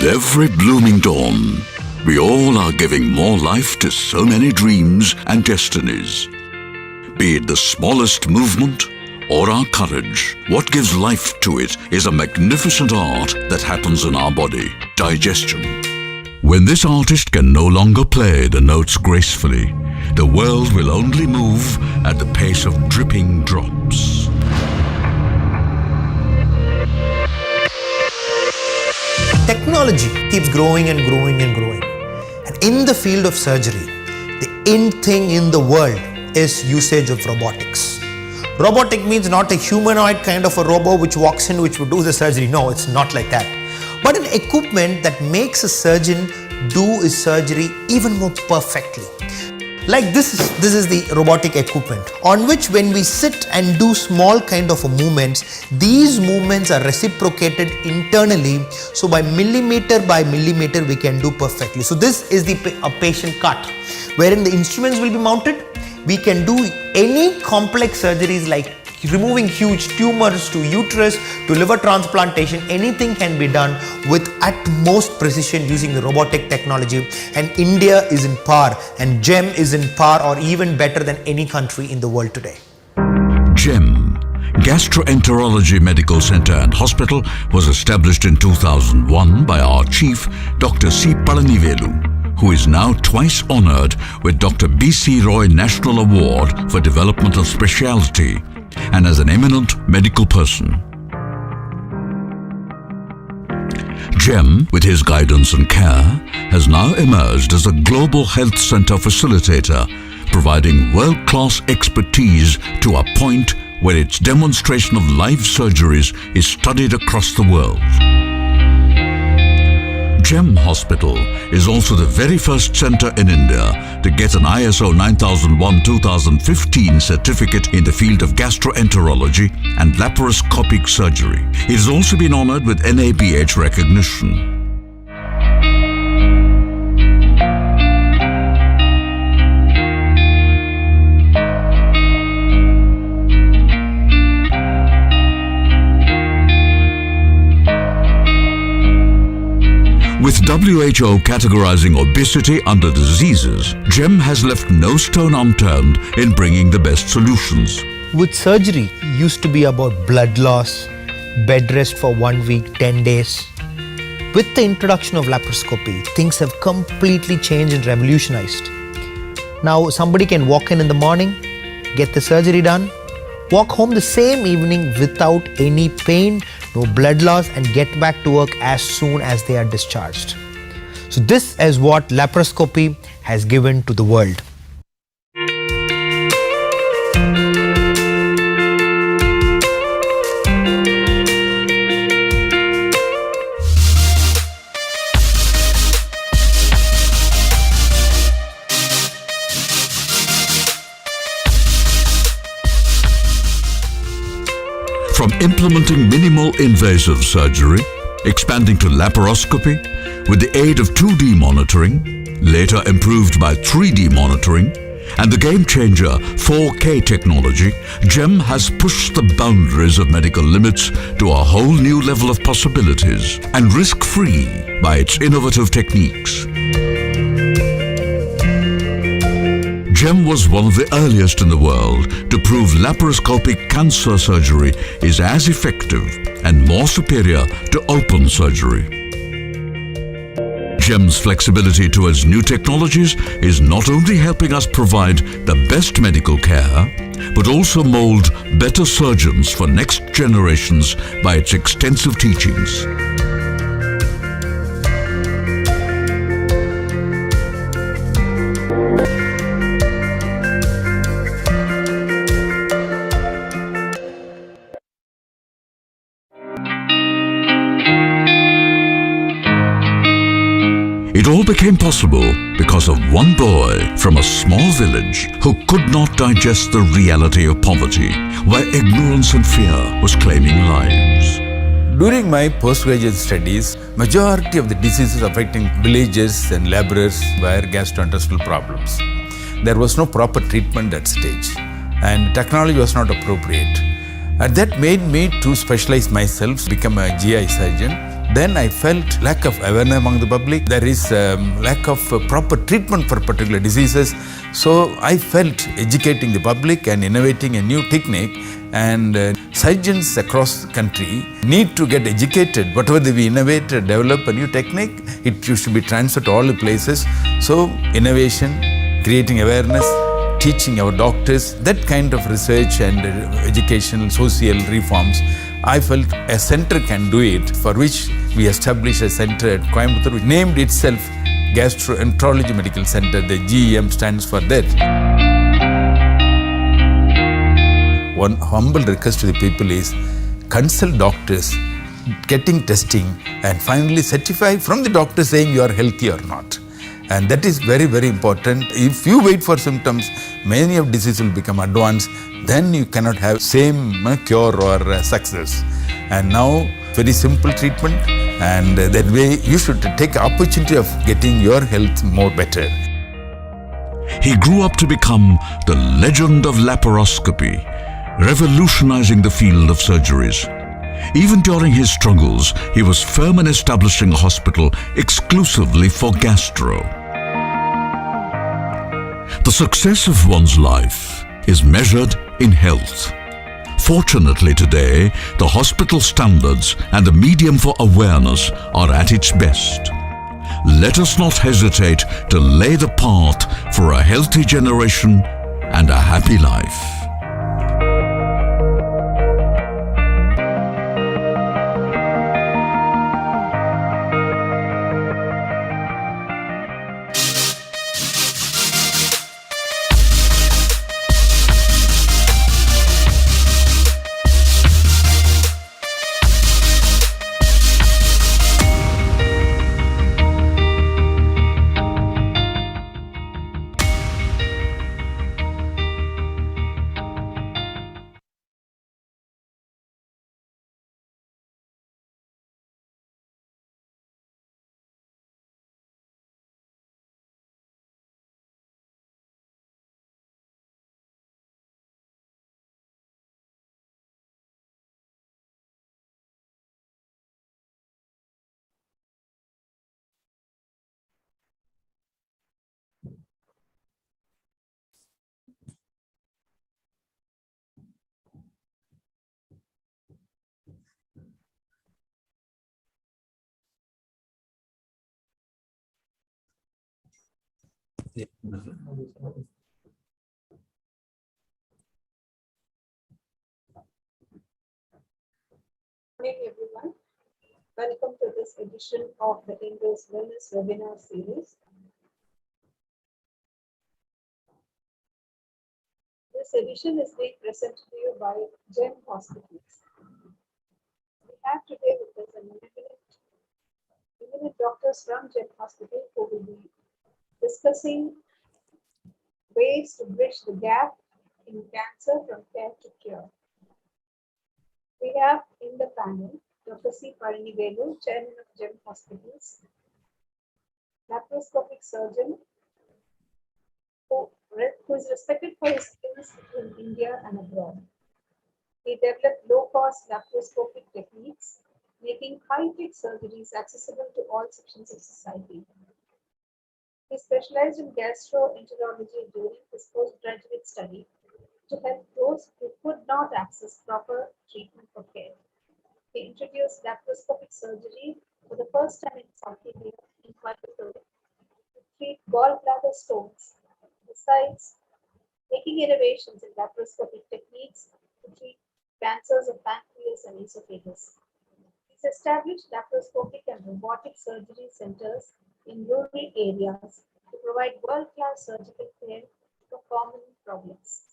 Every blooming dawn, we all are giving more life to so many dreams and destinies. Be it the smallest movement or our courage, what gives life to it is a magnificent art that happens in our body, digestion. When this artist can no longer play the notes gracefully, the world will only move at the pace of dripping drops. Technology keeps growing and growing and growing. And in the field of surgery, the in thing in the world is usage of robotics. Robotic means not a humanoid kind of a robot which walks in, which would do the surgery. No, it's not like that. But an equipment that makes a surgeon do his surgery even more perfectly. Like this is the robotic equipment on which when we sit and do small kind of movements, these movements are reciprocated internally. So by millimeter we can do perfectly. So this is a patient cart wherein the instruments will be mounted. We can do any complex surgeries like removing huge tumors to uterus to liver transplantation. Anything can be done with utmost precision using the robotic technology, and India is in par, and GEM is in par or even better than any country in the world today. GEM, Gastroenterology Medical Center and Hospital, was established in 2001 by our chief, Dr. C. Palanivelu, who is now twice honored with Dr. B.C. Roy National Award for Development of Specialty and as an eminent medical person. GEM, with his guidance and care, has now emerged as a global health center facilitator, providing world-class expertise to a point where its demonstration of live surgeries is studied across the world. GEM Hospital is also the very first center in India to get an ISO 9001-2015 certificate in the field of gastroenterology and laparoscopic surgery. It has also been honored with NABH recognition. With WHO categorizing obesity under diseases, GEM has left no stone unturned in bringing the best solutions. With surgery, it used to be about blood loss, bed rest for 1 week, 10 days. With the introduction of laparoscopy, things have completely changed and revolutionized. Now somebody can walk in the morning, get the surgery done, walk home the same evening without any pain, no blood loss, and get back to work as soon as they are discharged. So this is what laparoscopy has given to the world. From implementing minimal invasive surgery, expanding to laparoscopy with the aid of 2D monitoring, later improved by 3D monitoring, and the game-changer 4K technology, GEM has pushed the boundaries of medical limits to a whole new level of possibilities, and risk-free by its innovative techniques. GEM was one of the earliest in the world to prove laparoscopic cancer surgery is as effective and more superior to open surgery. GEM's flexibility towards new technologies is not only helping us provide the best medical care, but also mold better surgeons for next generations by its extensive teachings. It all became possible because of one boy from a small village who could not digest the reality of poverty, where ignorance and fear was claiming lives. During my postgraduate studies, majority of the diseases affecting villages and laborers were gastrointestinal problems. There was no proper treatment at stage, and technology was not appropriate. And that made me to specialize myself, become a GI surgeon. Then I felt lack of awareness among the public. There is lack of proper treatment for particular diseases. So I felt educating the public and innovating a new technique, and surgeons across the country need to get educated. Whatever we innovate, develop a new technique, it should be transferred to all the places. So innovation, creating awareness, teaching our doctors, that kind of research and educational, social reforms, I felt a center can do it, for which we established a center at Coimbatore, which named itself Gastroenterology Medical Center. The GEM stands for that. One humble request to the people is consult doctors, getting testing, and finally certify from the doctor saying you are healthy or not. And that is very, very important. If you wait for symptoms, many of disease will become advanced. Then you cannot have same cure or success. And now, very simple treatment. And that way, you should take opportunity of getting your health more better. He grew up to become the legend of laparoscopy, revolutionizing the field of surgeries. Even during his struggles, he was firm in establishing a hospital exclusively for gastro. The success of one's life is measured in health. Fortunately today, the hospital standards and the medium for awareness are at its best. Let us not hesitate to lay the path for a healthy generation and a happy life. Good morning, everyone. Welcome to this edition of the Indus Wellness webinar series. This edition is being presented to you by GEM Hospitals. We have today with us an eminent doctors from GEM Hospital who will be discussing ways to bridge the gap in cancer from care to cure. We have in the panel Dr. C. Parinivelu, Chairman of GEM Hospitals, laparoscopic surgeon who is respected for his skills in India and abroad. He developed low-cost laparoscopic techniques, making high-tech surgeries accessible to all sections of society. He specialized in gastroenterology during his postgraduate study to help those who could not access proper treatment for care. He introduced laparoscopic surgery for the first time in South India in Coimbatore to treat gallbladder stones, besides making innovations in laparoscopic techniques to treat cancers of pancreas and esophagus. He's established laparoscopic and robotic surgery centers in rural areas to provide world-class surgical care for common problems.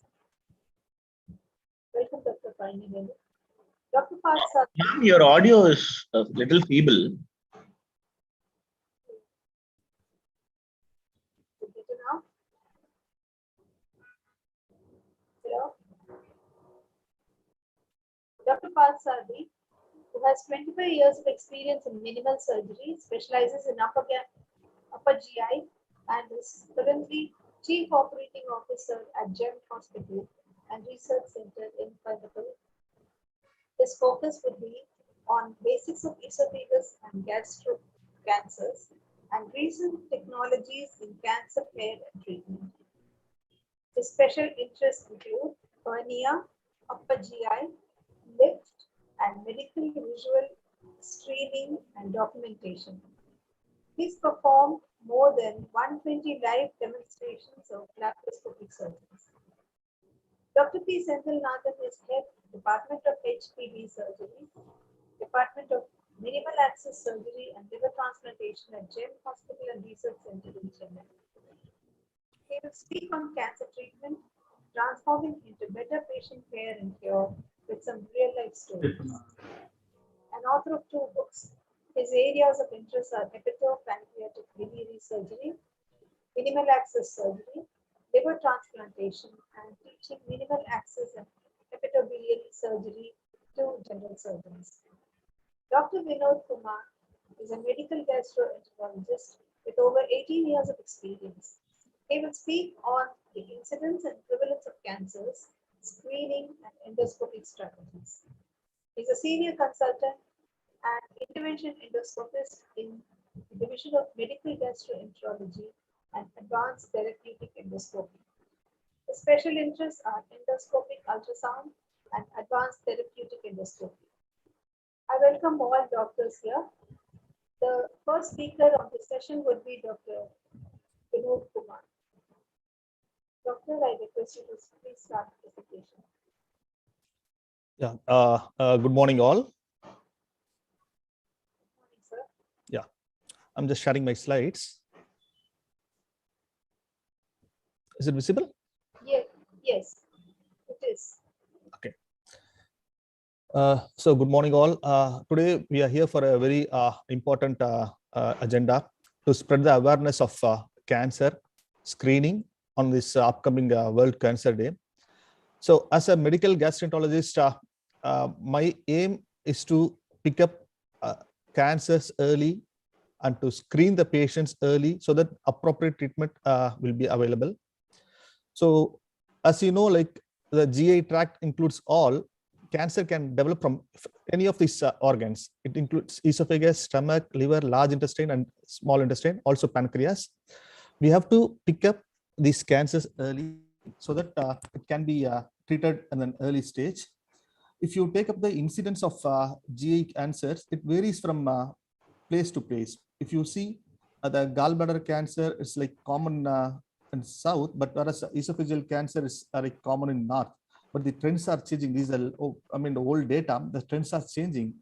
Welcome, Dr. Parinivelu. Dr. Parsa. Ma'am, your audio is a little feeble. Hello. Dr. Parsa, who has 25 years of experience in minimal surgery, specializes in upper GI, and is currently Chief Operating Officer at GEM Hospital and Research Center in Coimbatore. His focus would be on basics of esophagus and gastro cancers and recent technologies in cancer care and treatment. His special interests include hernia, upper GI, lift, and medical visual screening and documentation. He's performed more than 120 live demonstrations of laparoscopic surgeries. Dr. P. Senthilnathan is head Department of HPV Surgery, Department of Minimal Access Surgery and Liver Transplantation at GEM Hospital and Research Center in Chennai. He will speak on cancer treatment, transforming into better patient care and cure with some real-life stories. An author of 2 books. His areas of interest are hepatopancreatic biliary surgery, minimal access surgery, liver transplantation, and teaching minimal access and hepatobiliary surgery to general surgeons. Dr. Vinod Kumar is a medical gastroenterologist with over 18 years of experience. He will speak on the incidence and prevalence of cancers, screening, and endoscopic strategies. He's a senior consultant and intervention endoscopist in the Division of Medical Gastroenterology and Advanced Therapeutic Endoscopy. His special interests are endoscopic ultrasound and advanced therapeutic endoscopy. I welcome all doctors here. The first speaker of this session would be Dr. Vinod Kumar. Doctor, I request you to please start the presentation. Yeah, good morning all. Good morning, sir. Yeah, I'm just sharing my slides. Is it visible? Yes, it is. Okay. So good morning all. Today we are here for a very important agenda to spread the awareness of cancer screening on this upcoming World Cancer Day. So as a medical gastroenterologist, my aim is to pick up cancers early and to screen the patients early so that appropriate treatment will be available. So as you know, like the GI tract includes all, cancer can develop from any of these organs. It includes esophagus, stomach, liver, large intestine, and small intestine, also pancreas. We have to pick up these cancers early so that it can be treated in an early stage. If you take up the incidence of GI cancers, it varies from place to place. If you see the gallbladder cancer is like common in south, but whereas esophageal cancer is like common in north. But the trends are changing. These are, the old data, the trends are changing.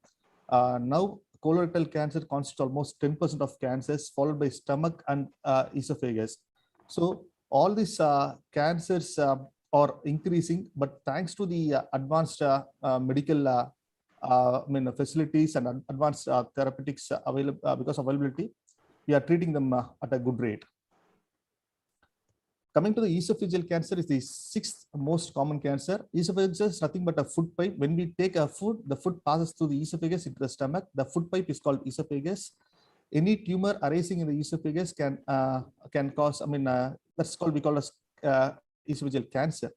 Now, colorectal cancer constitutes almost 10% of cancers, followed by stomach and esophagus. So all these cancers are increasing, but thanks to the advanced medical facilities and advanced therapeutics available because of availability, we are treating them at a good rate. Coming to the esophageal cancer is the 6th most common cancer. Esophagus is nothing but a food pipe. When we take a food, the food passes through the esophagus into the stomach. The food pipe is called esophagus. Any tumor arising in the esophagus can cause, that's called, we call as esophageal cancer.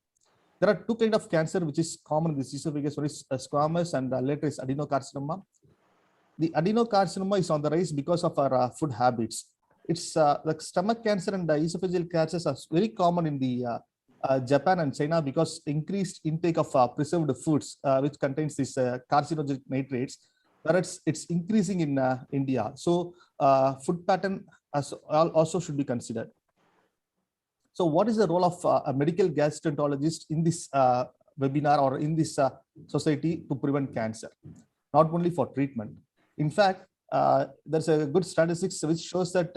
There are 2 kinds of cancer which is common in this esophagus. One is squamous and later is adenocarcinoma. The adenocarcinoma is on the rise because of our food habits. It's like stomach cancer and esophageal cancers are very common in the Japan and China because increased intake of preserved foods which contains these carcinogenic nitrates, whereas it's increasing in India. So food pattern also should be considered. So what is the role of a medical gastroenterologist in this webinar or in this society to prevent cancer, not only for treatment? In fact, there's a good statistics which shows that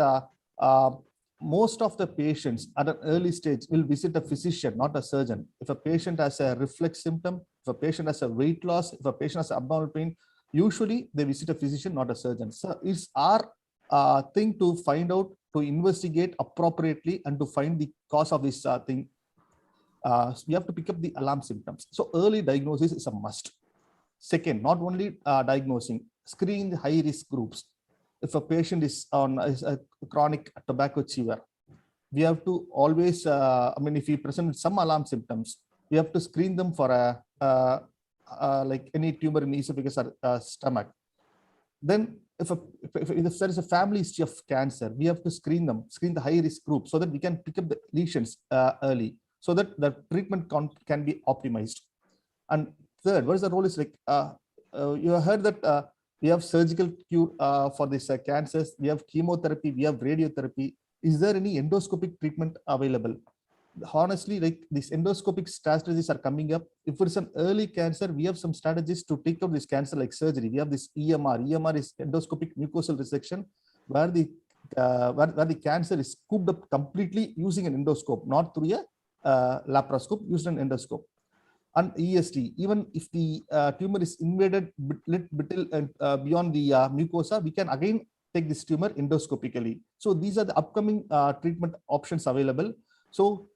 most of the patients at an early stage will visit a physician, not a surgeon. If a patient has a reflex symptom, if a patient has a weight loss, if a patient has abdominal pain, usually they visit a physician, not a surgeon. So it's our thing to find out, to investigate appropriately and to find the cause of this thing. So we have to pick up the alarm symptoms. So early diagnosis is a must. Second, not only diagnosing, screening the high risk groups. If a patient is on a chronic tobacco chewer, we have to always, if we present some alarm symptoms, we have to screen them for like any tumor in the esophagus or stomach. Then if there is a family history of cancer, we have to screen the high risk group so that we can pick up the lesions early, so that the treatment can be optimized. And third, what is the role is like, you have heard that we have surgical cure for these cancers, we have chemotherapy, we have radiotherapy. Is there any endoscopic treatment available? Honestly, like these endoscopic strategies are coming up. If it's an early cancer, we have some strategies to take out this cancer like surgery. We have this EMR. EMR is endoscopic mucosal resection, where the cancer is scooped up completely using an endoscope, not through a laparoscope, used an endoscope. And EST, even if the tumor is invaded beyond the mucosa, we can again take this tumor endoscopically. So these are the upcoming treatment options available. So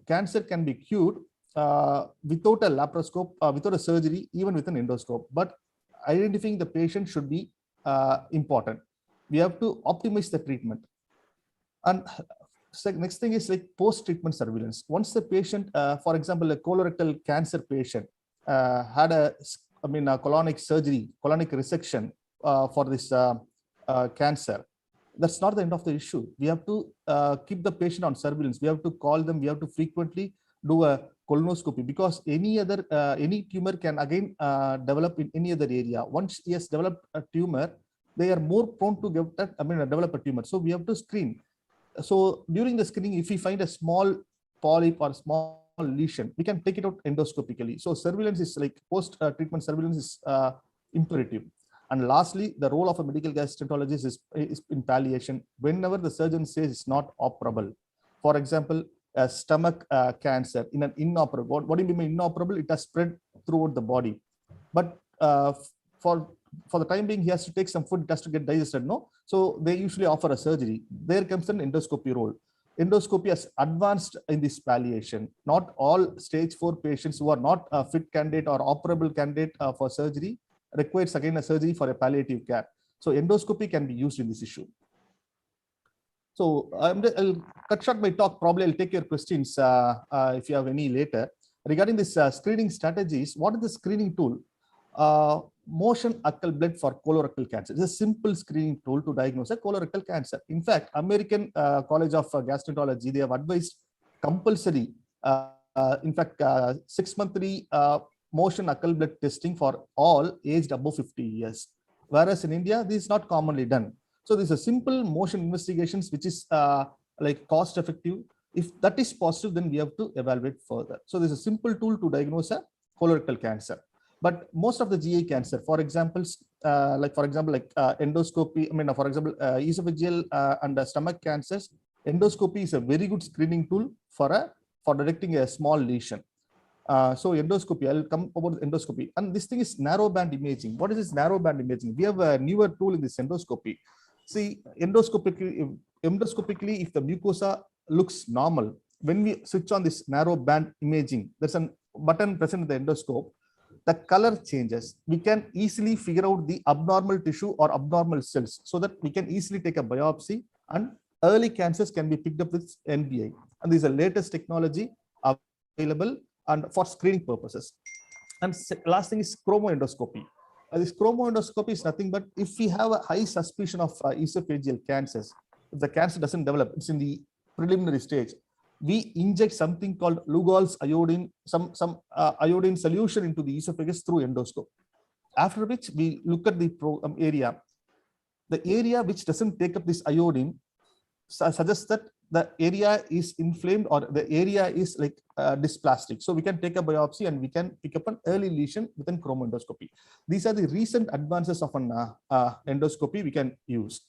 cancer can be cured without a laparoscope, without a surgery, even with an endoscope. But identifying the patient should be important. We have to optimize the treatment. And next thing is like post-treatment surveillance. Once the patient, for example, a colorectal cancer patient had a colonic surgery, colonic resection for this cancer, that's not the end of the issue. We have to keep the patient on surveillance. We have to call them. We have to frequently do a colonoscopy, because any tumor can again develop in any other area. Once he has developed a tumor, they are more prone to develop a tumor. So we have to screen. So during the screening, if we find a small polyp or small lesion, we can take it out endoscopically. So surveillance is like post-treatment surveillance is imperative. And lastly, the role of a medical gastroenterologist is in palliation. Whenever the surgeon says it's not operable, for example, a stomach cancer in an inoperable. What do you mean inoperable? It has spread throughout the body. But for the time being, he has to take some food, it has to get digested. No, so they usually offer a surgery. There comes an endoscopy role. Endoscopy has advanced in this palliation. Not all stage 4 patients who are not a fit candidate or operable candidate for surgery requires again a surgery for a palliative care. So endoscopy can be used in this issue. So I'll cut short my talk. Probably I'll take your questions if you have any later. Regarding this screening strategies, what is the screening tool? Motion occult blood for colorectal cancer. It's a simple screening tool to diagnose a colorectal cancer. In fact, American College of Gastroenterology, they have advised compulsory, 6-monthly motion occult blood testing for all aged above 50 years. Whereas in India, this is not commonly done. So this is a simple motion investigations, which is like cost effective. If that is positive, then we have to evaluate further. So this is a simple tool to diagnose a colorectal cancer. But most of the GI cancer, for example, endoscopy, esophageal and stomach cancers, endoscopy is a very good screening tool for detecting a small lesion. So endoscopy, I'll come about endoscopy. And this thing is narrowband imaging. What is this narrowband imaging? We have a newer tool in this endoscopy. See, endoscopically, if the mucosa looks normal, when we switch on this narrowband imaging, there's a button present in the endoscope, the color changes. We can easily figure out the abnormal tissue or abnormal cells, so that we can easily take a biopsy, and early cancers can be picked up with NBI. And this is the latest technology available and for screening purposes. And last thing is chromoendoscopy. This chromoendoscopy is nothing but if we have a high suspicion of esophageal cancers, if the cancer doesn't develop, it's in the preliminary stage, we inject something called Lugol's iodine, some iodine solution into the esophagus through endoscope. After which we look at the area. The area which doesn't take up this iodine suggests that the area is inflamed or the area is like dysplastic. So we can take a biopsy and we can pick up an early lesion within chromoendoscopy. These are the recent advances of an endoscopy we can use.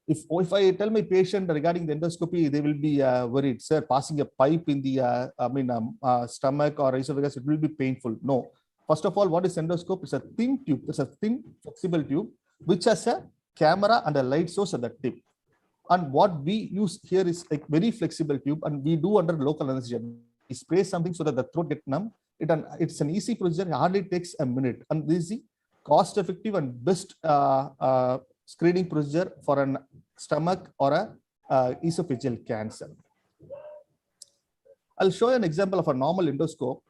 If I tell my patient regarding the endoscopy, they will be worried, sir, passing a pipe in the stomach or esophagus, it will be painful. No. First of all, what is endoscope? It's a thin tube. It's a thin, flexible tube which has a camera and a light source at the tip. And what we use here is like very flexible tube, and we do under local anesthesia. We spray something so that the throat gets numb. It's an easy procedure. It hardly takes a minute. And this is the cost-effective and best screening procedure for an stomach or a esophageal cancer. I'll show you an example of a normal endoscope.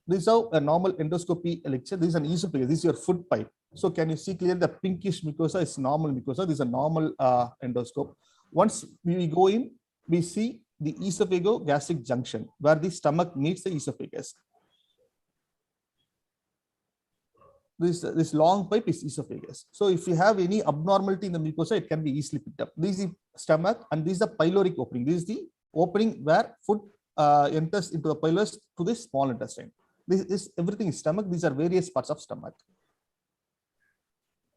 This is how a normal endoscopy lecture. This is an esophagus. This is your food pipe. So can you see clearly the pinkish mucosa is normal mucosa. This is a normal endoscope. Once we go in, we see the esophagogastric junction where the stomach meets the esophagus. This long pipe is esophagus. So if you have any abnormality in the mucosa, it can be easily picked up. This is the stomach and this is the pyloric opening. This is the opening where food enters into the pylorus to the small intestine. This everything is stomach. These are various parts of stomach.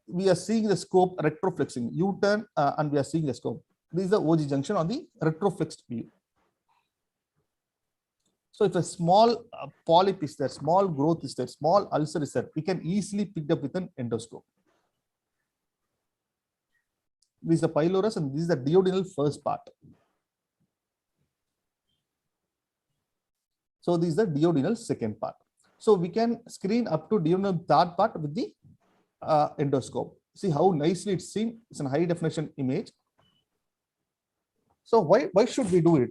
We are seeing the scope retroflexing. U-turn and we are seeing the scope. This is the OG junction on the retroflexed view. So if a small polyp is there, small growth is there, small ulcer is there, we can easily pick it up with an endoscope. This is the pylorus and this is the duodenal first part. So this is the duodenal second part. So we can screen up to duodenal third part with the endoscope. See how nicely it's seen. It's a high definition image. So why should we do it?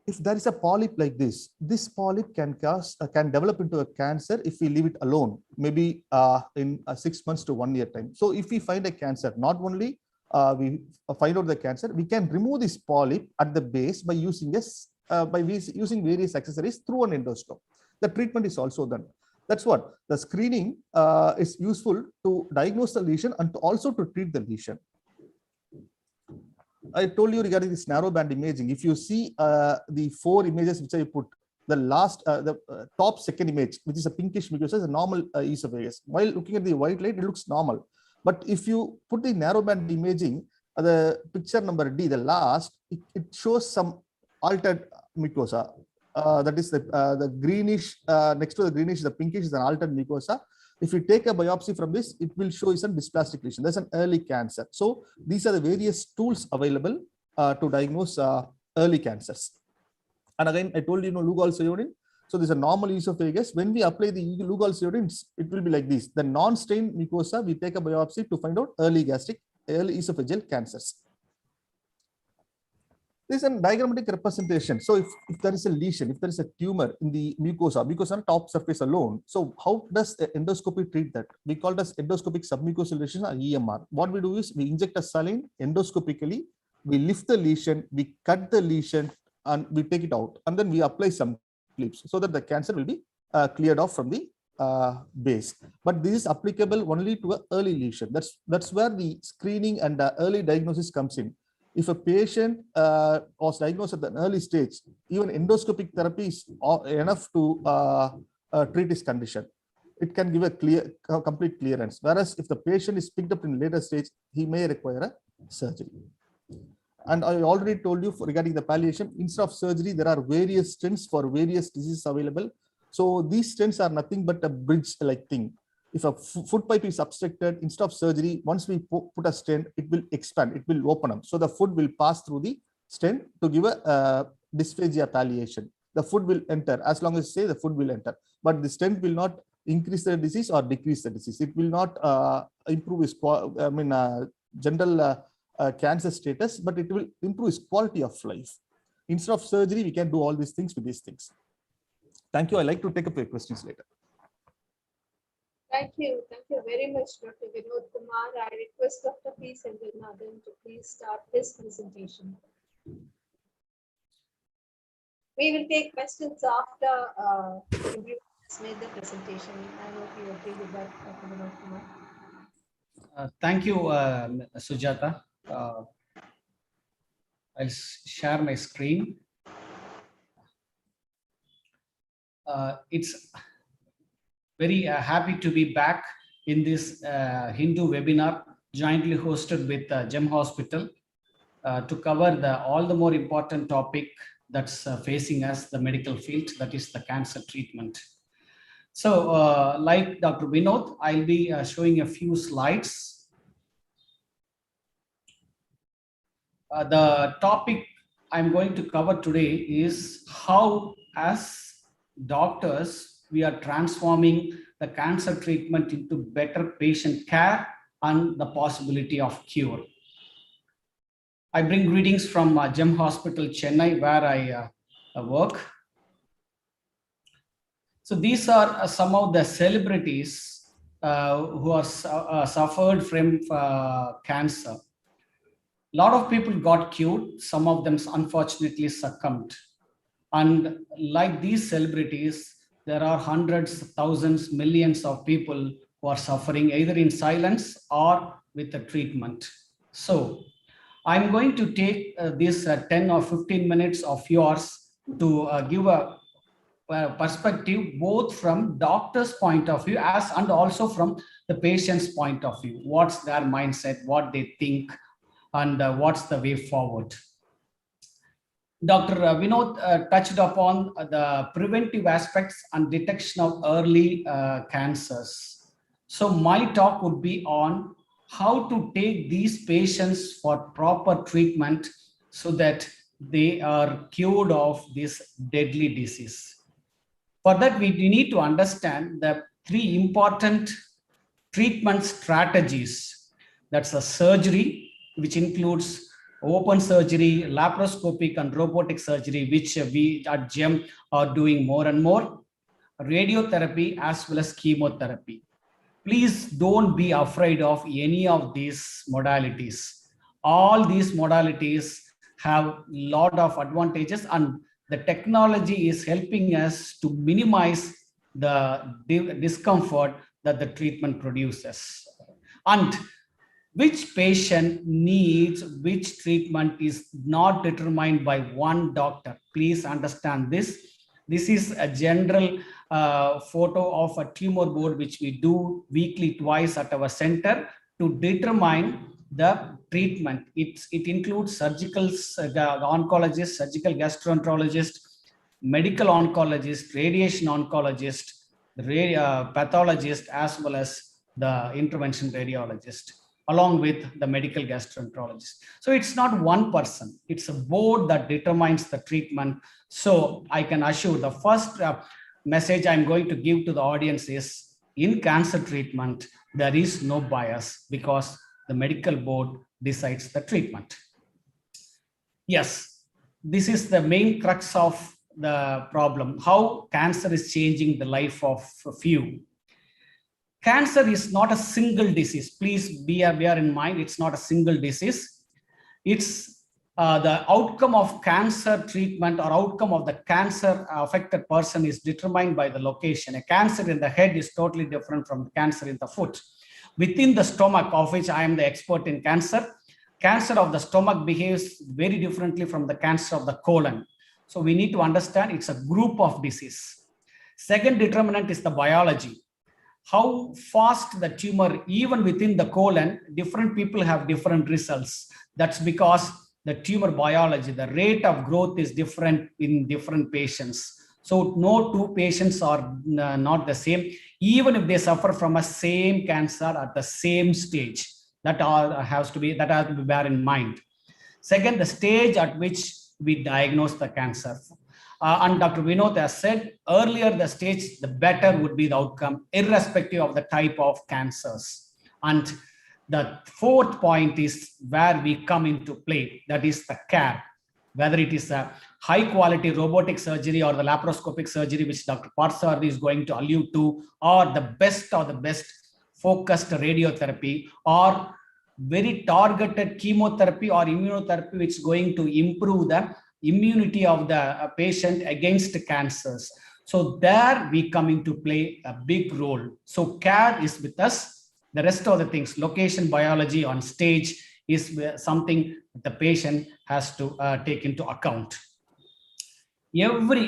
If there is a polyp like this polyp can develop into a cancer if we leave it alone, maybe in 6 months to 1 year time. So if we find a cancer, not only we find out the cancer, we can remove this polyp at the base by using using various accessories through an endoscope. The treatment is also done. That's what the screening is useful to diagnose the lesion and also to treat the lesion. I told you regarding this narrowband imaging. If you see the 4 images which I put, the top second image, which is a pinkish mucosa, is a normal esophagus. While looking at the white light, it looks normal. But if you put the narrowband imaging, the picture number D, the last, it shows some altered mucosa. That is the greenish, next to the greenish, the pinkish is an altered mucosa. If you take a biopsy from this, it will show some dysplastic lesion. That's an early cancer. So these are the various tools available to diagnose early cancers. And again, I told you, Lugol iodine. So there's a normal esophagus. When we apply the Lugol iodine, it will be like this. The non-stained mucosa, we take a biopsy to find out early esophageal cancers. This is a diagrammatic representation. So if there is a lesion, if there is a tumor in the mucosa top surface alone, so how does the endoscopy treat that? We call it as endoscopic submucosal lesion or EMR. What we do is we inject a saline endoscopically, we lift the lesion, we cut the lesion, and we take it out, and then we apply some clips so that the cancer will be cleared off from the base. But this is applicable only to an early lesion. That's where the screening and early diagnosis comes in. If a patient was diagnosed at an early stage, even endoscopic therapy is enough to treat his condition. It can give a complete clearance. Whereas if the patient is picked up in later stage, he may require a surgery. And I already told you regarding the palliation, instead of surgery, there are various stents for various diseases available. So these stents are nothing but a bridge-like thing. If a food pipe is obstructed, instead of surgery, once we put a stent, it will expand, it will open up. So the food will pass through the stent to give a dysphagia palliation. The food will enter, as long as say the food will enter. But the stent will not increase the disease or decrease the disease. It will not improve his general cancer status, but it will improve his quality of life. Instead of surgery, we can do all these things with these things. Thank you. I'd like to take up your questions later. Thank you very much, Dr. Vinod Kumar. I request Dr. P. Senthilnathan to please start his presentation. We will take questions after you made the presentation. I hope you agree with that, Dr. Vinod Kumar. Thank you, Sujata. I'll share my screen. It's very happy to be back in this Hindu webinar jointly hosted with GEM Hospital to cover all the more important topic that's facing us, the medical field, that is the cancer treatment. So like Dr. Vinod, I'll be showing a few slides. The topic I'm going to cover today is how, as doctors, we are transforming the cancer treatment into better patient care and the possibility of cure. I bring greetings from GEM Hospital, Chennai, where I work. So these are some of the celebrities who are suffered from cancer. A lot of people got cured. Some of them unfortunately succumbed. And like these celebrities, there are hundreds, thousands, millions of people who are suffering either in silence or with the treatment. So I'm going to take this 10 or 15 minutes of yours to give a perspective both from doctor's point of view and also from the patient's point of view. What's their mindset, what they think, and what's the way forward. Dr. Vinod touched upon the preventive aspects and detection of early cancers. So my talk would be on how to take these patients for proper treatment so that they are cured of this deadly disease. For that, we need to understand the 3 important treatment strategies. That's a surgery, which includes open surgery, laparoscopic and robotic surgery, which we at GEM are doing more and more, radiotherapy as well as chemotherapy. Please don't be afraid of any of these modalities. All these modalities have a lot of advantages, and the technology is helping us to minimize the discomfort that the treatment produces. And which patient needs which treatment is not determined by one doctor. Please understand this. This is a general photo of a tumor board, which we do weekly twice at our center to determine the treatment. It includes surgical oncologist, surgical gastroenterologist, medical oncologist, radiation oncologist, pathologist, as well as the intervention radiologist, along with the medical gastroenterologist. So it's not one person, it's a board that determines the treatment. So I can assure the first message I'm going to give to the audience is, in cancer treatment, there is no bias because the medical board decides the treatment. Yes, this is the main crux of the problem, how cancer is changing the life of a few. Cancer is not a single disease. Please bear in mind, it's not a single disease. It's the outcome of cancer treatment or outcome of the cancer affected person is determined by the location. A cancer in the head is totally different from cancer in the foot. Within the stomach, of which I am the expert in cancer, cancer of the stomach behaves very differently from the cancer of the colon. So we need to understand it's a group of disease. Second determinant is the biology. How fast the tumor, even within the colon, different people have different results. That's because the tumor biology, the rate of growth is different in different patients. So no 2 patients are not the same, even if they suffer from a same cancer at the same stage. That has to be bear in mind. Second, the stage at which we diagnose the cancer. And Dr. Vinod has said earlier, the stage, the better would be the outcome, irrespective of the type of cancers. And the 4th point is where we come into play, that is the care. Whether it is a high quality robotic surgery or the laparoscopic surgery, which Dr. Parsardi is going to allude to, or the best focused radiotherapy, or very targeted chemotherapy or immunotherapy, which is going to improve the immunity of the patient against cancers. So there we come into play a big role. So care is with us. The rest of the things, location, biology on stage, is something the patient has to take into account. Every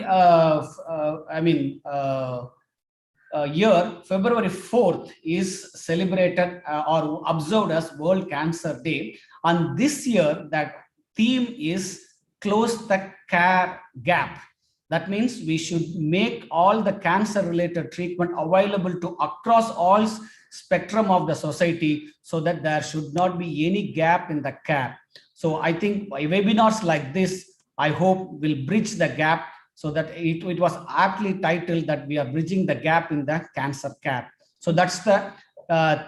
year, February 4th is celebrated or observed as World Cancer Day. And this year, that theme is Close the Care Gap. That means we should make all the cancer-related treatment available to across all spectrum of the society, so that there should not be any gap in the care. So I think webinars like this, I hope, will bridge the gap, so that it was aptly titled that we are bridging the gap in the cancer care. So that's the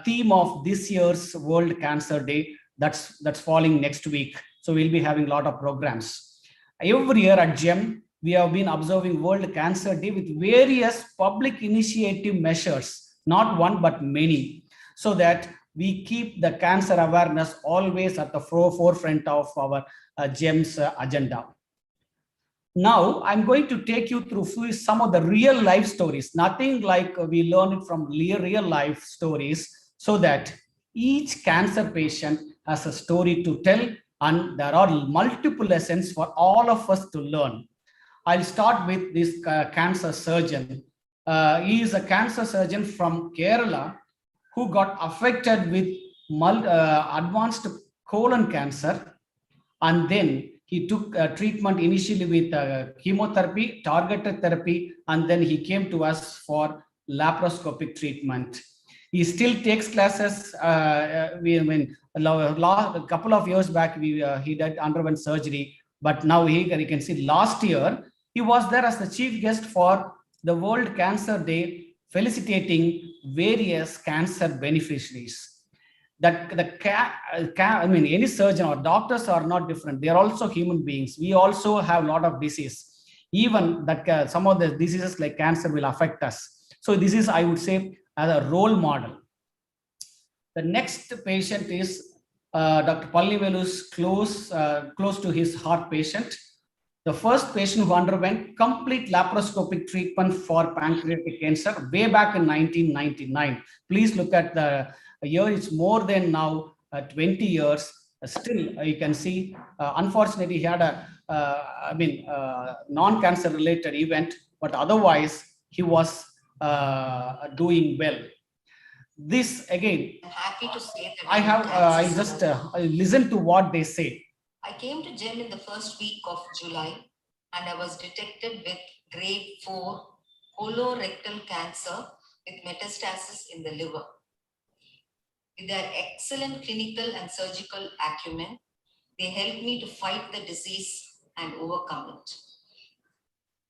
theme of this year's World Cancer Day. That's falling next week. So we'll be having a lot of programs. Every year at GEM, we have been observing World Cancer Day with various public initiative measures, not one but many, so that we keep the cancer awareness always at the forefront of our GEMS agenda. Now, I'm going to take you through some of the real life stories, nothing like we learn it from real life stories, so that each cancer patient has a story to tell, and there are multiple lessons for all of us to learn. I'll start with this cancer surgeon. He is a cancer surgeon from Kerala who got affected with advanced colon cancer, and then he took treatment initially with chemotherapy, targeted therapy, and then he came to us for laparoscopic treatment. He still takes classes. A couple of years back, he underwent surgery, but now you can see last year he was there as the chief guest for the World Cancer Day, felicitating various cancer beneficiaries. Any surgeon or doctors are not different. They are also human beings. We also have a lot of disease. Even that some of the diseases like cancer will affect us. So this is, I would say, as a role model. The next patient is Dr. Pallivelu's close to his heart patient. The first patient who underwent complete laparoscopic treatment for pancreatic cancer way back in 1999. Please look at the year. It's more than now 20 years. Still, you can see, unfortunately, he had a non-cancer related event, but otherwise he was doing well. This again, I'm happy to say that I just listened to what they say. I came to GEM in the first week of July, and I was detected with grade 4 colorectal cancer with metastasis in the liver. With their excellent clinical and surgical acumen, they helped me to fight the disease and overcome it.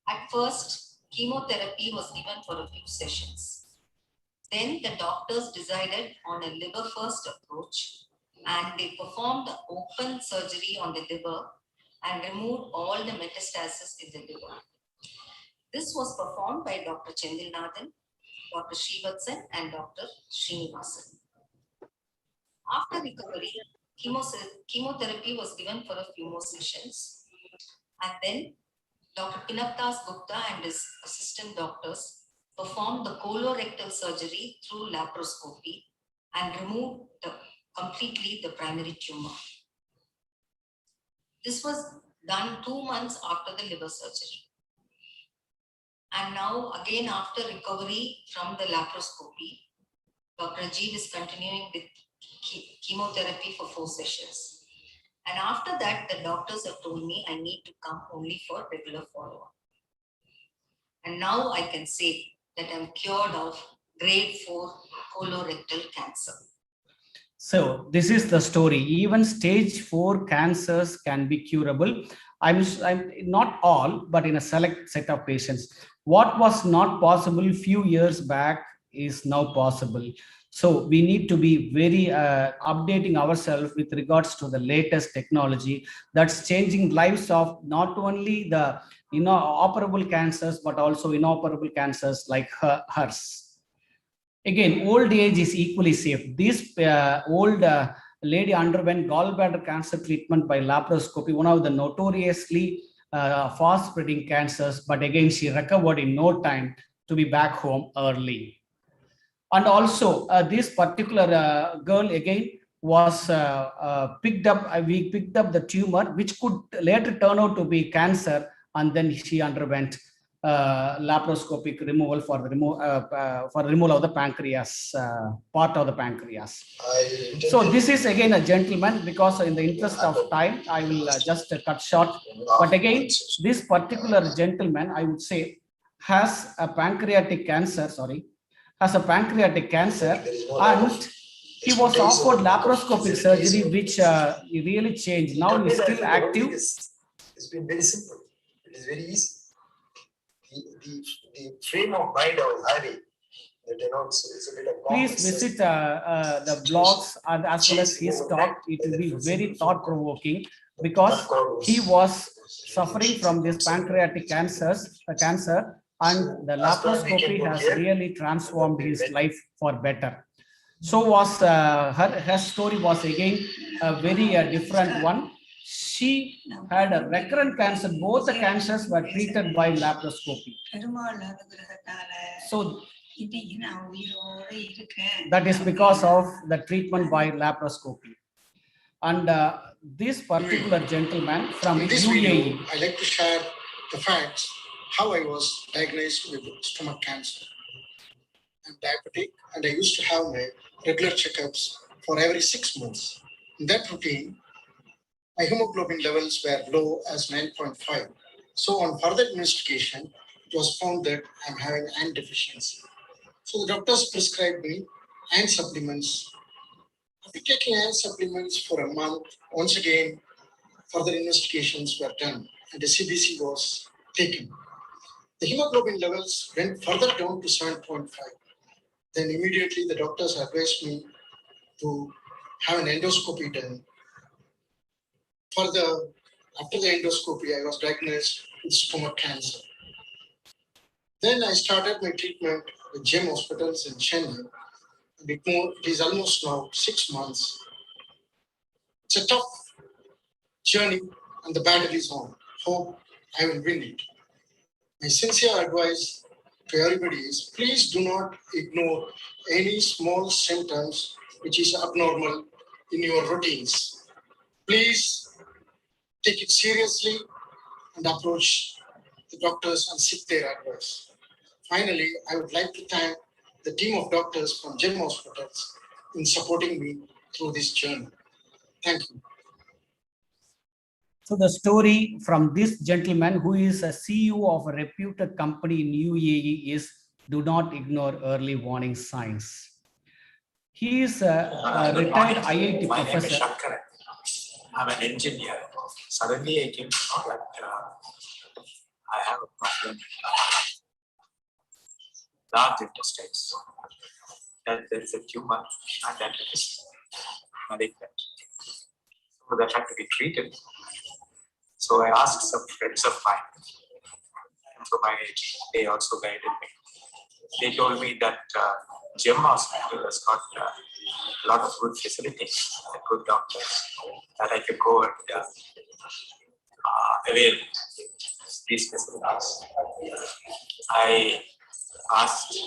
At first, chemotherapy was given for a few sessions. Then the doctors decided on a liver first approach, and they performed open surgery on the liver and removed all the metastasis in the liver. This was performed by Dr. Chendilnathan, Dr. Srivatsan, and Dr. Srinivasan. After recovery, chemotherapy was given for a few more sessions, and then Dr. Pinapdas Gupta and his assistant doctors performed the colorectal surgery through laparoscopy and removed completely the primary tumor. This was done 2 months after the liver surgery. And now again, after recovery from the laparoscopy, Dr. Ajit is continuing with chemotherapy for 4 sessions. And after that, the doctors have told me I need to come only for regular follow-up. And now I can say that I'm cured of grade 4 colorectal cancer. So this is the story. Even stage 4 cancers can be curable. I'm not all, but in a select set of patients. What was not possible a few years back is now possible. So we need to be very updating ourselves with regards to the latest technology that's changing lives of not only the operable cancers, but also inoperable cancers like hers. Again, old age is equally safe. This old lady underwent gallbladder cancer treatment by laparoscopy, one of the notoriously fast spreading cancers, but again, she recovered in no time to be back home early. And also, this particular girl again was picked up. We picked up the tumor, which could later turn out to be cancer, and then she underwent laparoscopic removal for the removal of the pancreas, part of the pancreas. So this is again a gentleman, because in the interest of time, I will just cut short. But again, this particular gentleman, I would say, has a pancreatic cancer. Has a pancreatic cancer, and he was offered laparoscopic surgery, which really changed. Now he's still active. It's been very simple. It is very easy. The frame of mind I was having, that it's a bit of Please visit the blogs and as well as his talk. It will be very thought-provoking, because he was suffering from this pancreatic cancer, and the laparoscopy has really transformed his life for better. So was her story was again a very different one. She had a recurrent cancer. Both the cancers were treated by laparoscopy. So that is because of the treatment by laparoscopy. And this particular gentleman from In this UAE. video, I like to share the facts how I was diagnosed with stomach cancer. I'm diabetic and I used to have my regular checkups for every 6 months. In that routine, my hemoglobin levels were low as 9.5. So on further investigation, it was found that I'm having iron deficiency. So the doctors prescribed me iron supplements. After taking iron supplements for a month, once again, further investigations were done and the CBC was taken. The hemoglobin levels went further down to 7.5. Then immediately the doctors advised me to have an endoscopy done. After the endoscopy, I was diagnosed with stomach cancer. Then I started my treatment with GEM hospitals in Chennai. And it is almost now 6 months. It's a tough journey and the battle is on. Hope I will win it. My sincere advice to everybody is please do not ignore any small symptoms which is abnormal in your routines. Please take it seriously and approach the doctors and seek their advice. Finally, I would like to thank the team of doctors from GEM hospitals in supporting me through this journey. Thank you. So the story from this gentleman who is a CEO of a reputed company in UAE is do not ignore early warning signs. He is a retired IIT My professor. name is Shankar. I'm an engineer. Suddenly I came to know that I have a problem. Large intestines. That there is a tumor and that it is malignant. So that had to be treated. So I asked some friends of mine. And so they also guided me. They told me that GEM hospital has got a lot of good facilities and good doctors that I could go and avail these facilities. I asked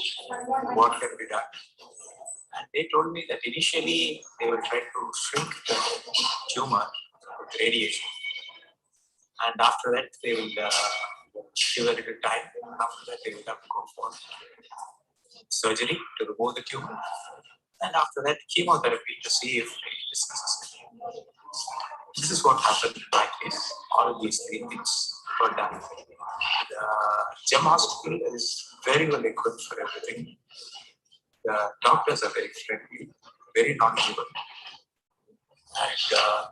what can be done. And they told me that initially they will try to shrink the tumor with radiation. And after that, they will give a little time. After that, they will have to go for surgery to remove the tumor. And after that, chemotherapy to see if it is necessary. This is what happened in my case. All these three things were done. The GEM hospital is very well equipped for everything. The doctors are very friendly, very knowledgeable. And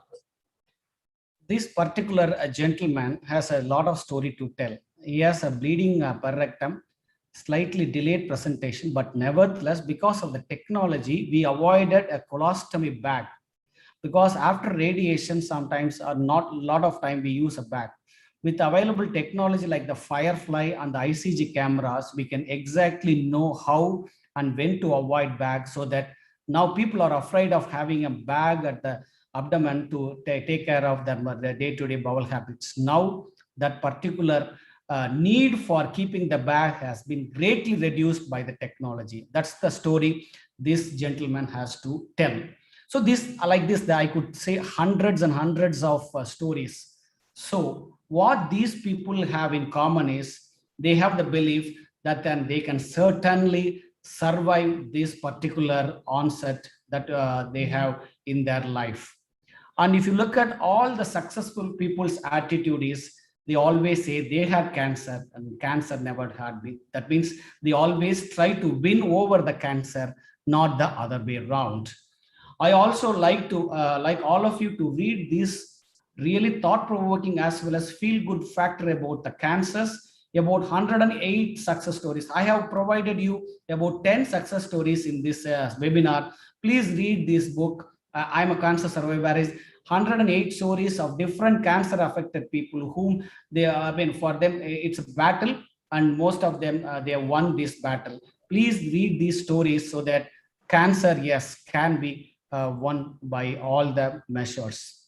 this particular gentleman has a lot of story to tell. He has a bleeding per rectum, slightly delayed presentation, but nevertheless, because of the technology, we avoided a colostomy bag. Because after radiation, sometimes or not a lot of time we use a bag. With available technology like the Firefly and the ICG cameras, we can exactly know how and when to avoid bags, so that now people are afraid of having a bag at the abdomen to take care of their day-to-day bowel habits. Now that particular need for keeping the bag has been greatly reduced by the technology. That's the story this gentleman has to tell. So this, like this, I could say hundreds and hundreds of stories. So what these people have in common is they have the belief that then they can certainly survive this particular onset that they have in their life. And if you look at all the successful people's attitude is, they always say they had cancer and cancer never had me. That means they always try to win over the cancer, not the other way around. I also like to like all of you to read this really thought-provoking as well as feel-good factor about the cancers, about 108 success stories. I have provided you about 10 success stories in this webinar. Please read this book. I'm a cancer survivor. 108 stories of different cancer affected people whom they are, I mean, for them, it's a battle, and most of them, they have won this battle. Please read these stories so that cancer, yes, can be won by all the measures.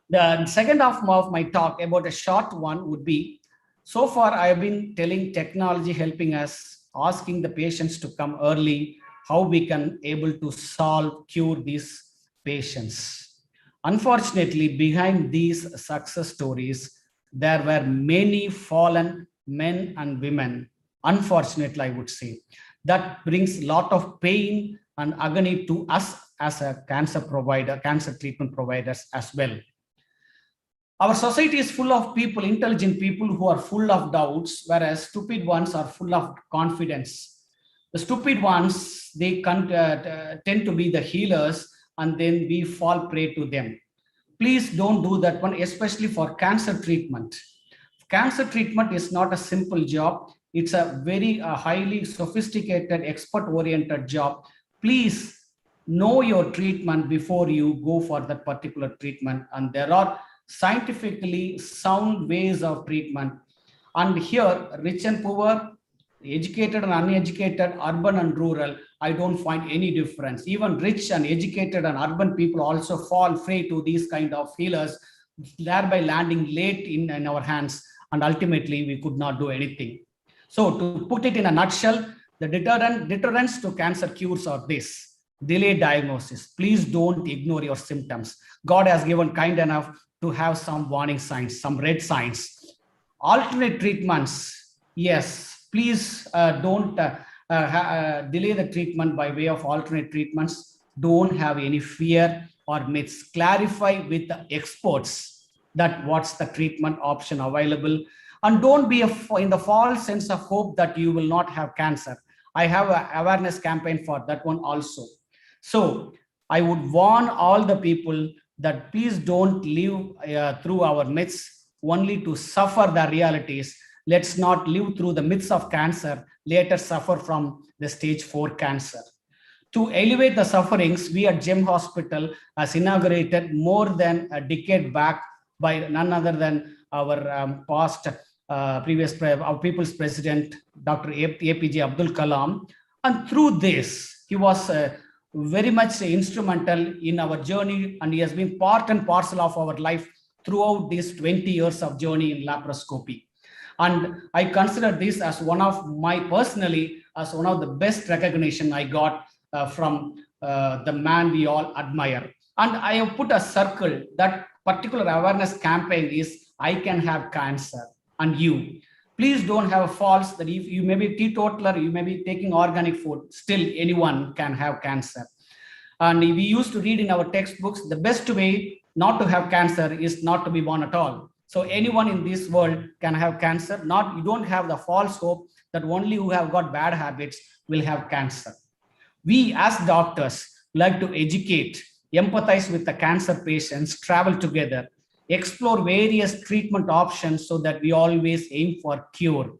The second half of my talk, about a short one, would be, so far I have been telling technology helping us, asking the patients to come early, how we can able to solve, cure these patients. Unfortunately, behind these success stories, there were many fallen men and women. Unfortunately, I would say that brings a lot of pain and agony to us as a cancer provider, cancer treatment providers as well. Our society is full of people, intelligent people who are full of doubts, whereas stupid ones are full of confidence. The stupid ones, they tend to be the healers, and then we fall prey to them. Please don't do that one, especially for cancer treatment. Cancer treatment is not a simple job. It's a very highly sophisticated, expert-oriented job. Please know your treatment before you go for that particular treatment. And there are scientifically sound ways of treatment. And here, rich and poor, educated and uneducated, urban and rural, I don't find any difference. Even rich and educated and urban people also fall prey to these kind of healers, thereby landing late in our hands, and ultimately we could not do anything. So to put it in a nutshell, the deterrents to cancer cures are this: delayed diagnosis. Please don't ignore your symptoms. God has given kind enough to have some warning signs, some red signs. Alternate treatments, yes, please don't delay the treatment by way of alternate treatments. Don't have any fear or myths. Clarify with the experts that what's the treatment option available, and don't be in the false sense of hope that you will not have cancer. I have an awareness campaign for that one also. So I would warn all the people that please don't live through our myths only to suffer the realities. Let's not live through the myths of cancer, later suffer from the stage 4 cancer. To elevate the sufferings, we at GEM Hospital has inaugurated more than a decade back by none other than our our people's president, Dr. APJ Abdul Kalam. And through this, he was very much instrumental in our journey, and he has been part and parcel of our life throughout these 20 years of journey in laparoscopy. And I consider this as one of my personally as one of the best recognition I got from the man we all admire. And I have put a circle. That particular awareness campaign is I can have cancer, and you. Please don't have a false that if you may be teetotaler, you may be taking organic food, still anyone can have cancer. And we used to read in our textbooks, the best way not to have cancer is not to be born at all. So anyone in this world can have cancer. You don't have the false hope that only who have got bad habits will have cancer. We as doctors like to educate, empathize with the cancer patients, travel together, explore various treatment options so that we always aim for cure.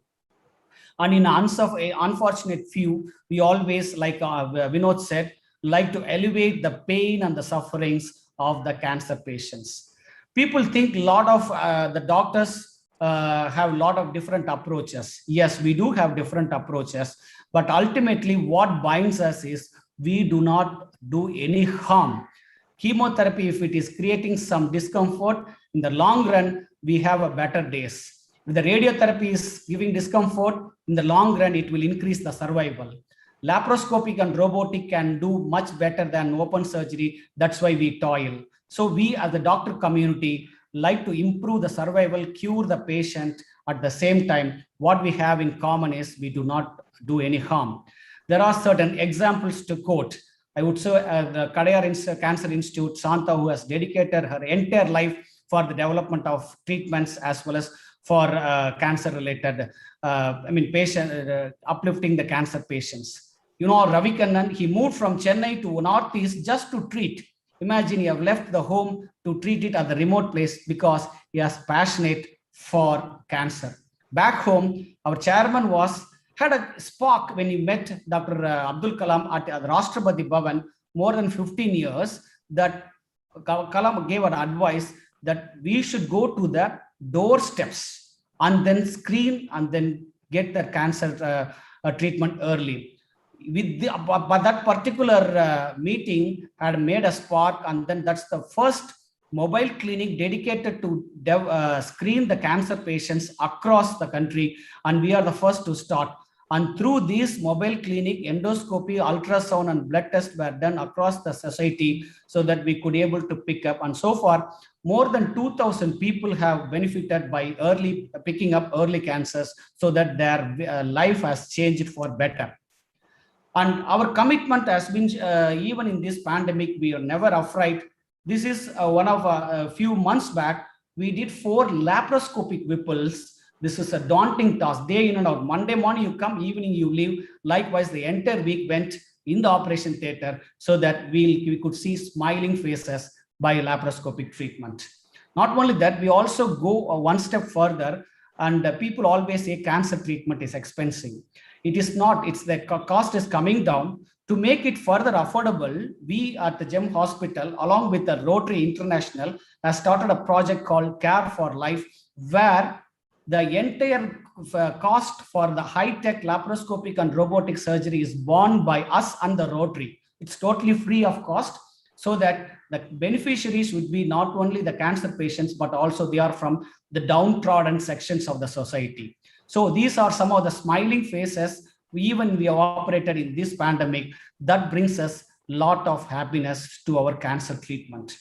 And in unfortunate few, we always, like Vinod said, like to elevate the pain and the sufferings of the cancer patients. People think a lot of the doctors have a lot of different approaches. Yes, we do have different approaches, but ultimately what binds us is we do not do any harm. Chemotherapy, if it is creating some discomfort, in the long run, we have a better days. If the radiotherapy is giving discomfort, in the long run, it will increase the survival. Laparoscopic and robotic can do much better than open surgery. That's why we toil. So we as the doctor community like to improve the survival, cure the patient. At the same time, what we have in common is we do not do any harm. There are certain examples to quote. I would say the Kadayar Cancer Institute, Shanta, who has dedicated her entire life for the development of treatments as well as for cancer-related, patient uplifting the cancer patients. You know, Ravi Kannan, he moved from Chennai to Northeast just to treat. Imagine he have left the home to treat it at the remote place because he is passionate for cancer. Back home, our chairman had a spark when he met Dr. Abdul Kalam at the Rashtrapati Bhavan more than 15 years, that Kalam gave an advice that we should go to the doorsteps and then screen and then get the cancer treatment early. But that particular meeting had made a spark, and then that's the first mobile clinic dedicated to screen the cancer patients across the country, and we are the first to start. And through this mobile clinic, endoscopy, ultrasound, and blood tests were done across the society so that we could able to pick up. And so far, more than 2,000 people have benefited by picking up early cancers, so that their life has changed for better. And our commitment has been, even in this pandemic, we are never afraid. This is one of a few months back, we did 4 laparoscopic Whipples. This is a daunting task, day in and out. Monday morning you come, evening you leave. Likewise, the entire week went in the operation theater so that we could see smiling faces by laparoscopic treatment. Not only that, we also go one step further, and people always say cancer treatment is expensive. It is not, it's the cost is coming down. To make it further affordable, we at the GEM Hospital, along with the Rotary International, has started a project called Care for Life, where the entire cost for the high-tech laparoscopic and robotic surgery is borne by us and the Rotary. It's totally free of cost, so that the beneficiaries would be not only the cancer patients, but also they are from the downtrodden sections of the society. So these are some of the smiling faces, even we have operated in this pandemic, that brings us a lot of happiness to our cancer treatment.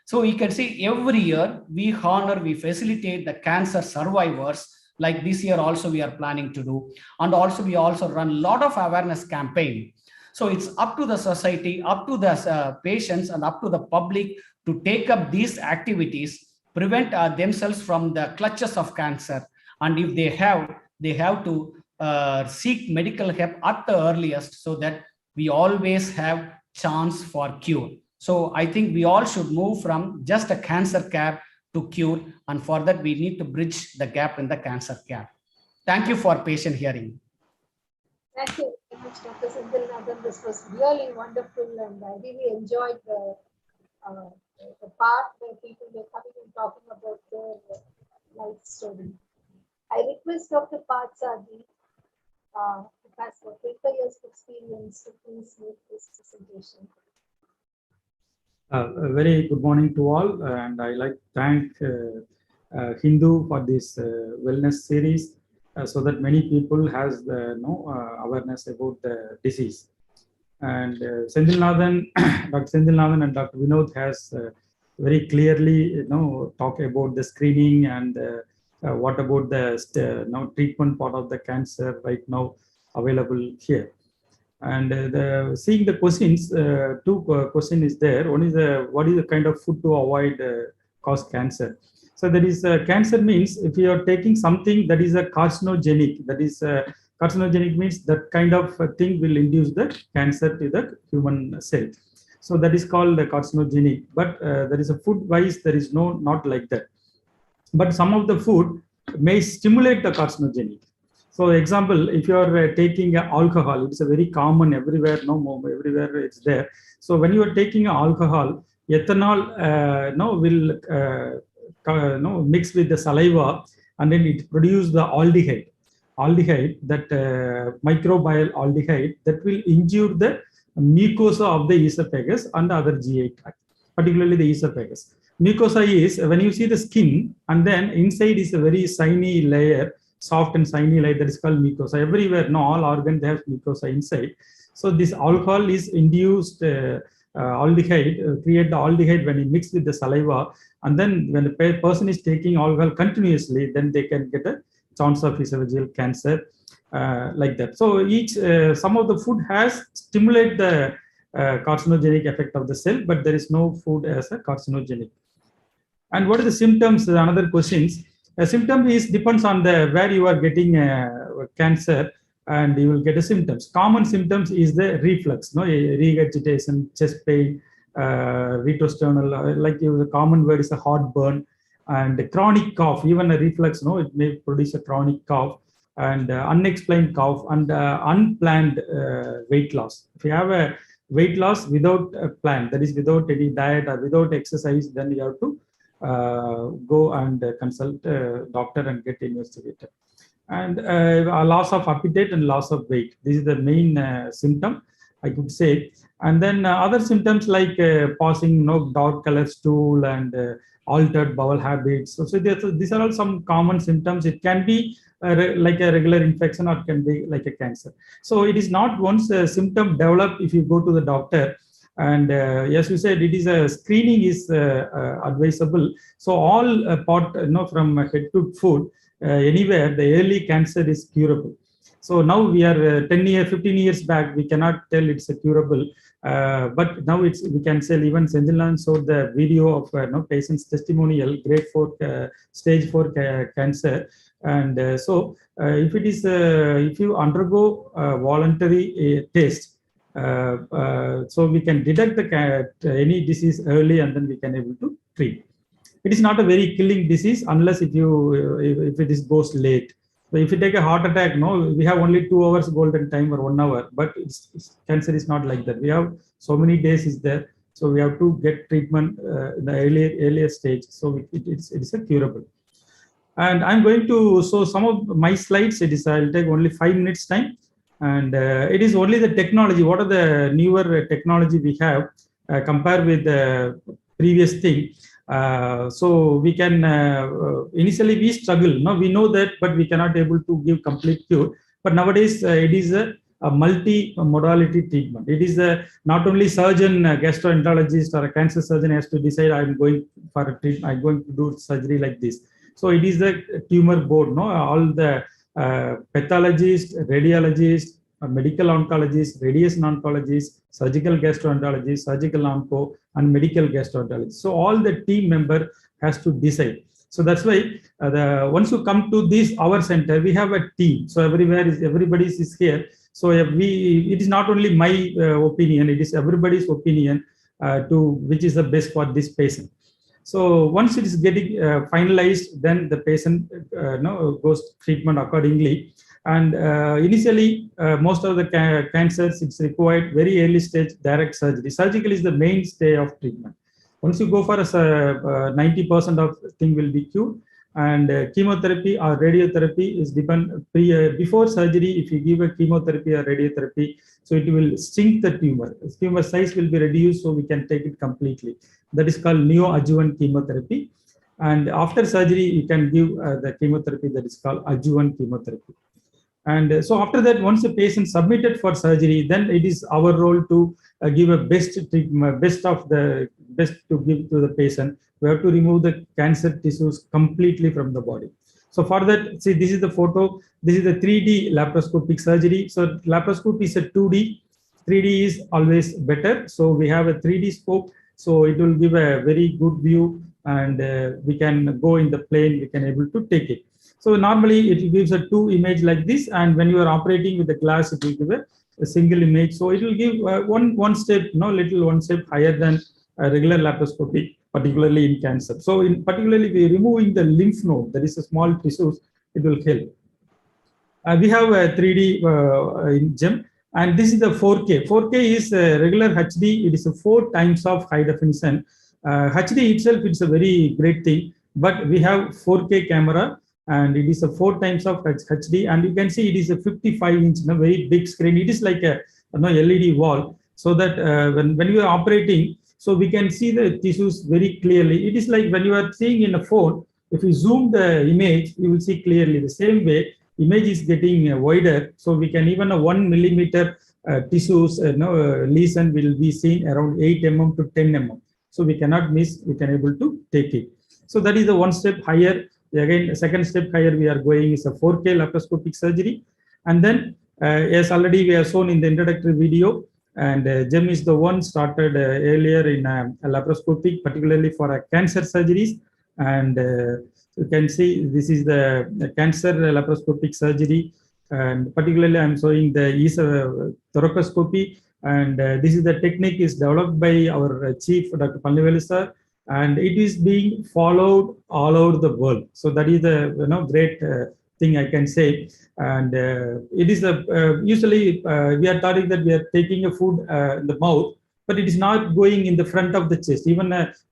So you can see every year we honor, we facilitate the cancer survivors. Like this year also we are planning to do. And also we also run a lot of awareness campaign. So it's up to the society, up to the patients, and up to the public to take up these activities, prevent themselves from the clutches of cancer. And if they have to seek medical help at the earliest, so that we always have chance for cure. So I think we all should move from just a cancer care to cure, and for that we need to bridge the gap in the cancer care. Thank you for patient hearing. Thank you very much, Dr. Sindhilnathan. This was really wonderful, and I really enjoyed the part where people were coming and talking about their life story. I request Dr. Parthsarathy, who has 25 years of experience, to please make this presentation. A very good morning to all, and I like to thank Hindu for this wellness series, so that many people has awareness about the disease. And Dr. Sindhilnathan and Dr. Vinod has very clearly talk about the screening and what about the treatment part of the cancer right now available here. And seeing the questions, two questions is there. One is what is the kind of food to avoid cause cancer. So there is cancer means if you are taking something that is a carcinogenic, that is carcinogenic means that kind of thing will induce the cancer to the human cell. So that is called the carcinogenic. But there is a food wise, there is not like that. But some of the food may stimulate the carcinogenic. So example, if you are taking alcohol, it's a very common everywhere, everywhere it's there. So when you are taking alcohol, ethanol will mix with the saliva, and then it produces the aldehyde. Aldehyde, that microbial aldehyde, that will injure the mucosa of the esophagus and other GI tract, particularly the esophagus. Mucosa is when you see the skin, and then inside is a very shiny layer, soft and shiny layer, that is called mucosa. Everywhere, all organs they have mucosa inside. So this alcohol is induced aldehyde, create the aldehyde when it mixed with the saliva, and then when the person is taking alcohol continuously, then they can get a chance of esophageal cancer like that. So some of the food has stimulate the carcinogenic effect of the cell, but there is no food as a carcinogenic. And what are the symptoms? Another questions. A symptom depends on where you are getting cancer, and you will get the symptoms. Common symptoms is the reflux, regurgitation, chest pain, retrosternal, like the common word is a heartburn, and chronic cough. Even a reflux, it may produce a chronic cough, and unexplained cough, and unplanned weight loss. If you have a weight loss without a plan, that is without any diet or without exercise, then you have to go and consult a doctor and get investigated. And a loss of appetite and loss of weight. This is the main symptom, I could say. And then other symptoms like passing dark color stool and altered bowel habits. So these are all some common symptoms. It can be like a regular infection or it can be like a cancer. So it is not once a symptom develop if you go to the doctor. And as you said, it is a screening is advisable. So all part from head to foot, anywhere the early cancer is curable. So now we are 10 years, 15 years back, we cannot tell it's a curable, but now we can say even Senjilan showed the video of patient's testimonial, grade 4, stage 4 cancer. And so if it is, if you undergo a voluntary test, so we can detect any disease early and then we can able to treat. It is not a very killing disease unless if it goes late. So if you take a heart attack, we have only 2 hours golden time or 1 hour, but cancer is not like that. We have so many days is there. So we have to get treatment in the earlier stage. So it's a curable. And I'm going to show some of my slides. I'll take only 5 minutes time. And it is only the technology. What are the newer technology we have compared with the previous thing? So we can initially we struggle. We know that, but we cannot able to give complete cure. But nowadays it is a multi-modality treatment. It is not only surgeon, a gastroenterologist or a cancer surgeon has to decide I'm going for a treatment, I'm going to do surgery like this. So it is the tumor board. All the pathologist, radiologist, medical oncologist, radiation oncologist, surgical gastroenterologist, surgical onco, and medical gastroenterologist. So all the team member has to decide. So that's why once you come to our center, we have a team. So everybody is here. So it is not only my opinion, it is everybody's opinion to which is the best for this patient. So once it is getting finalized, then the patient goes treatment accordingly. And initially, most of the cancers, it's required very early stage direct surgery. Surgical is the mainstay of treatment. Once you go for 90% of thing will be cured. And chemotherapy or radiotherapy is before surgery. If you give a chemotherapy or radiotherapy, so it will shrink the tumor. Tumor size will be reduced, so we can take it completely. That is called neoadjuvant chemotherapy. And after surgery, you can give the chemotherapy that is called adjuvant chemotherapy. And so after that, once the patient submitted for surgery, then it is our role to give a best treatment, best to give to the patient. We have to remove the cancer tissues completely from the body. So for that, see, this is the photo. This is the 3D laparoscopic surgery. So laparoscopy is a 2D. 3D is always better. So we have a 3D scope. So it will give a very good view, and we can go in the plane. We can able to take it. So normally it gives a 2 image like this, and when you are operating with the glass, it will give a single image. So it will give one step, one step higher than a regular laparoscopy, particularly in cancer. So particularly we removing the lymph node, that is a small tissues, it will help. We have a 3D in GEM, and this is the 4K. 4K is regular HD. It is 4 times of high definition. HD itself, it's a very great thing, but we have 4K camera, and it is 4 times of HD, and you can see it is a 55-inch, very big screen. It is like a LED wall, so that when you are operating, so we can see the tissues very clearly. It is like when you are seeing in a phone, if you zoom the image, you will see clearly. The same way, image is getting wider, so we can even a 1 millimeter tissues lesion will be seen around 8 mm to 10 mm. So we cannot miss, we can able to take it. So that is the 1 step higher. Again, a 2nd step higher we are going is a 4K laparoscopic surgery. And then, as already we have shown in the introductory video, and GEM is the one started earlier in laparoscopic, particularly for cancer surgeries. And you can see this is the cancer laparoscopic surgery. And particularly I'm showing the thoracoscopy. And this is the technique is developed by our chief, Dr. Pannivelu sir. And it is being followed all over the world. So that is the great thing I can say. And it is usually we are thought that we are taking a food in the mouth, but it is not going in the front of the chest. Even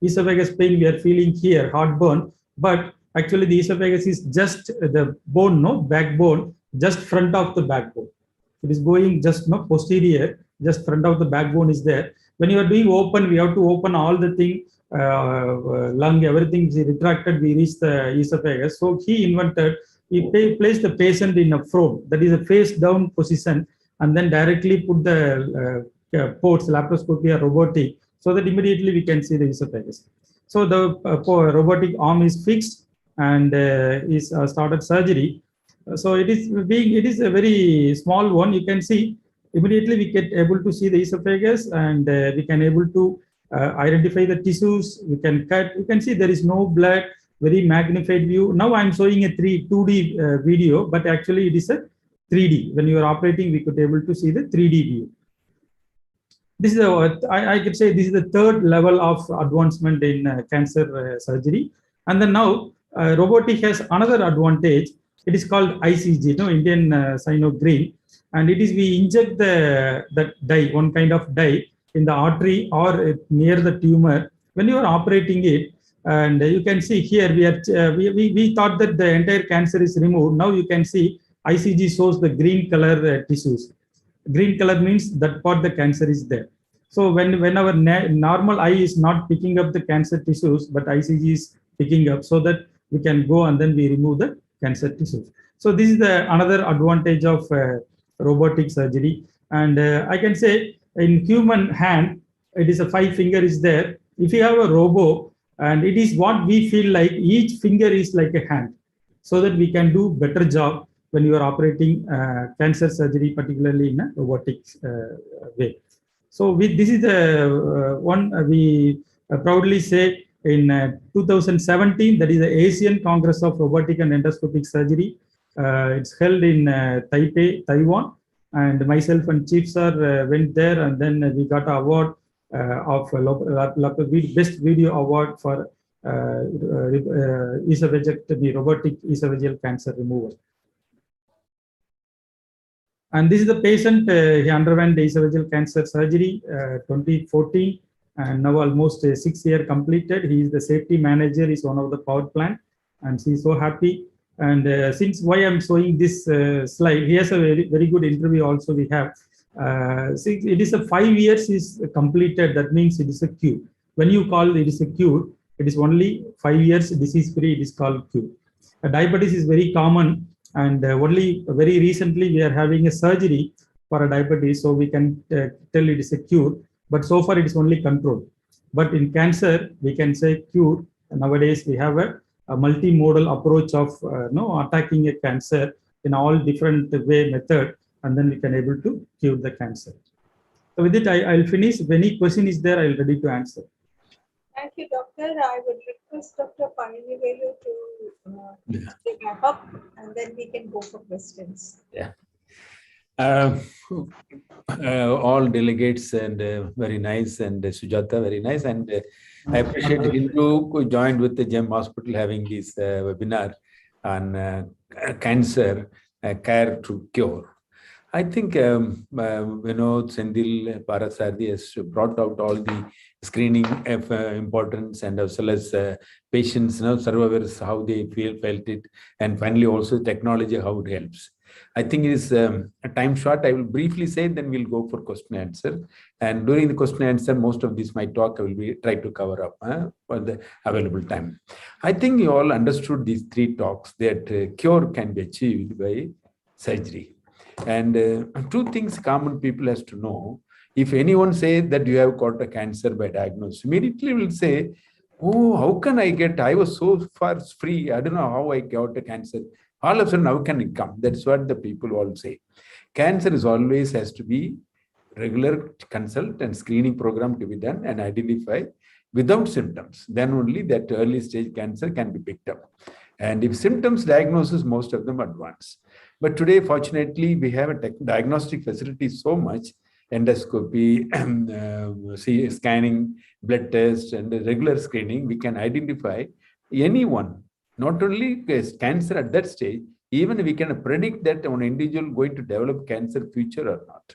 esophagus pain we are feeling here, heartburn, but actually the esophagus is just the bone, no backbone, just front of the backbone. It is going just no posterior, just front of the backbone is there. When you are doing open, we have to open all the thing, lung, everything is retracted, we reach the esophagus. So he invented, he placed the patient in a front, that is a face down position, and then directly put the ports, laparoscopy or robotic, so that immediately we can see the esophagus. So the robotic arm is fixed and is started surgery. So it is a very small one. You can see immediately we get able to see the esophagus, and we can able to identify the tissues. We can cut. You can see there is no blood. Very magnified view. Now I'm showing a 2D video, but actually it is a 3D. When you are operating, we could able to see the 3D view. This is I could say this is the third level of advancement in cancer surgery. And then now robotic has another advantage. It is called ICG, Indian sign of green, and it is we inject the dye, one kind of dye in the artery or near the tumor. When you are operating it, and you can see here we thought that the entire cancer is removed. Now you can see ICG shows the green color tissues. Green color means that part the cancer is there. So when our normal eye is not picking up the cancer tissues, but ICG is picking up, so that we can go and then we remove the cancer tissues. So this is the another advantage of robotic surgery. And I can say in human hand, it is a 5 finger is there. If you have a robo, and it is what we feel like each finger is like a hand, so that we can do better job when you are operating cancer surgery, particularly in a robotic way. So this is the one we proudly say in 2017, that is the Asian Congress of Robotic and Endoscopic Surgery. It's held in Taipei, Taiwan, and myself and Chief Sir went there, and then we got an award of Best Video Award for esophageal robotic esophageal cancer removal. And this is the patient, he underwent esophageal cancer surgery 2014, and now almost 6 years completed. He is the safety manager, is one of the power plant, and she is so happy. And since why I'm showing this slide, he has a very good interview also we have. Since it is a 5 years is completed, that means it is a cure. When you call it is a cure, it is only 5 years disease free, it is called cure. Diabetes is very common, and only very recently we are having a surgery for a diabetes, so we can tell it is a cure, but so far it is only control. But in cancer, we can say cure. Nowadays we have a multimodal approach of attacking a cancer in all different way method, and then we can able to cure the cancer. So with it, I'll finish. If any question is there, I'll ready to answer. Thank you, Doctor. I would request Dr. Pananivelu to wrap up, and then we can go for questions. Yeah. All delegates and very nice, and Sujata very nice, and I appreciate Hindu who joined with the GEM Hospital having this webinar on cancer care to cure. I think Vinod, Sendil, Parasarthi has brought out all the screening importance, and as well as patients, survivors, how they felt it, and finally also technology, how it helps. I think it is a time short. I will briefly say, then we'll go for question answer. And during the question answer, most of this my talk I will be try to cover up for the available time. I think you all understood these 3 talks that cure can be achieved by surgery. And 2 things common people has to know. If anyone say that you have got a cancer by diagnosis, immediately will say, oh, how can I get? I was so far free. I don't know how I got a cancer. All of a sudden, how can it come? That's what the people all say. Cancer is always has to be regular consult and screening program to be done and identify without symptoms. Then only that early stage cancer can be picked up. And if symptoms diagnosis, most of them advance. But today, fortunately, we have a diagnostic facility so much, endoscopy, scanning, blood test, and regular screening, we can identify anyone, not only cancer at that stage, even we can predict that an individual going to develop cancer future or not.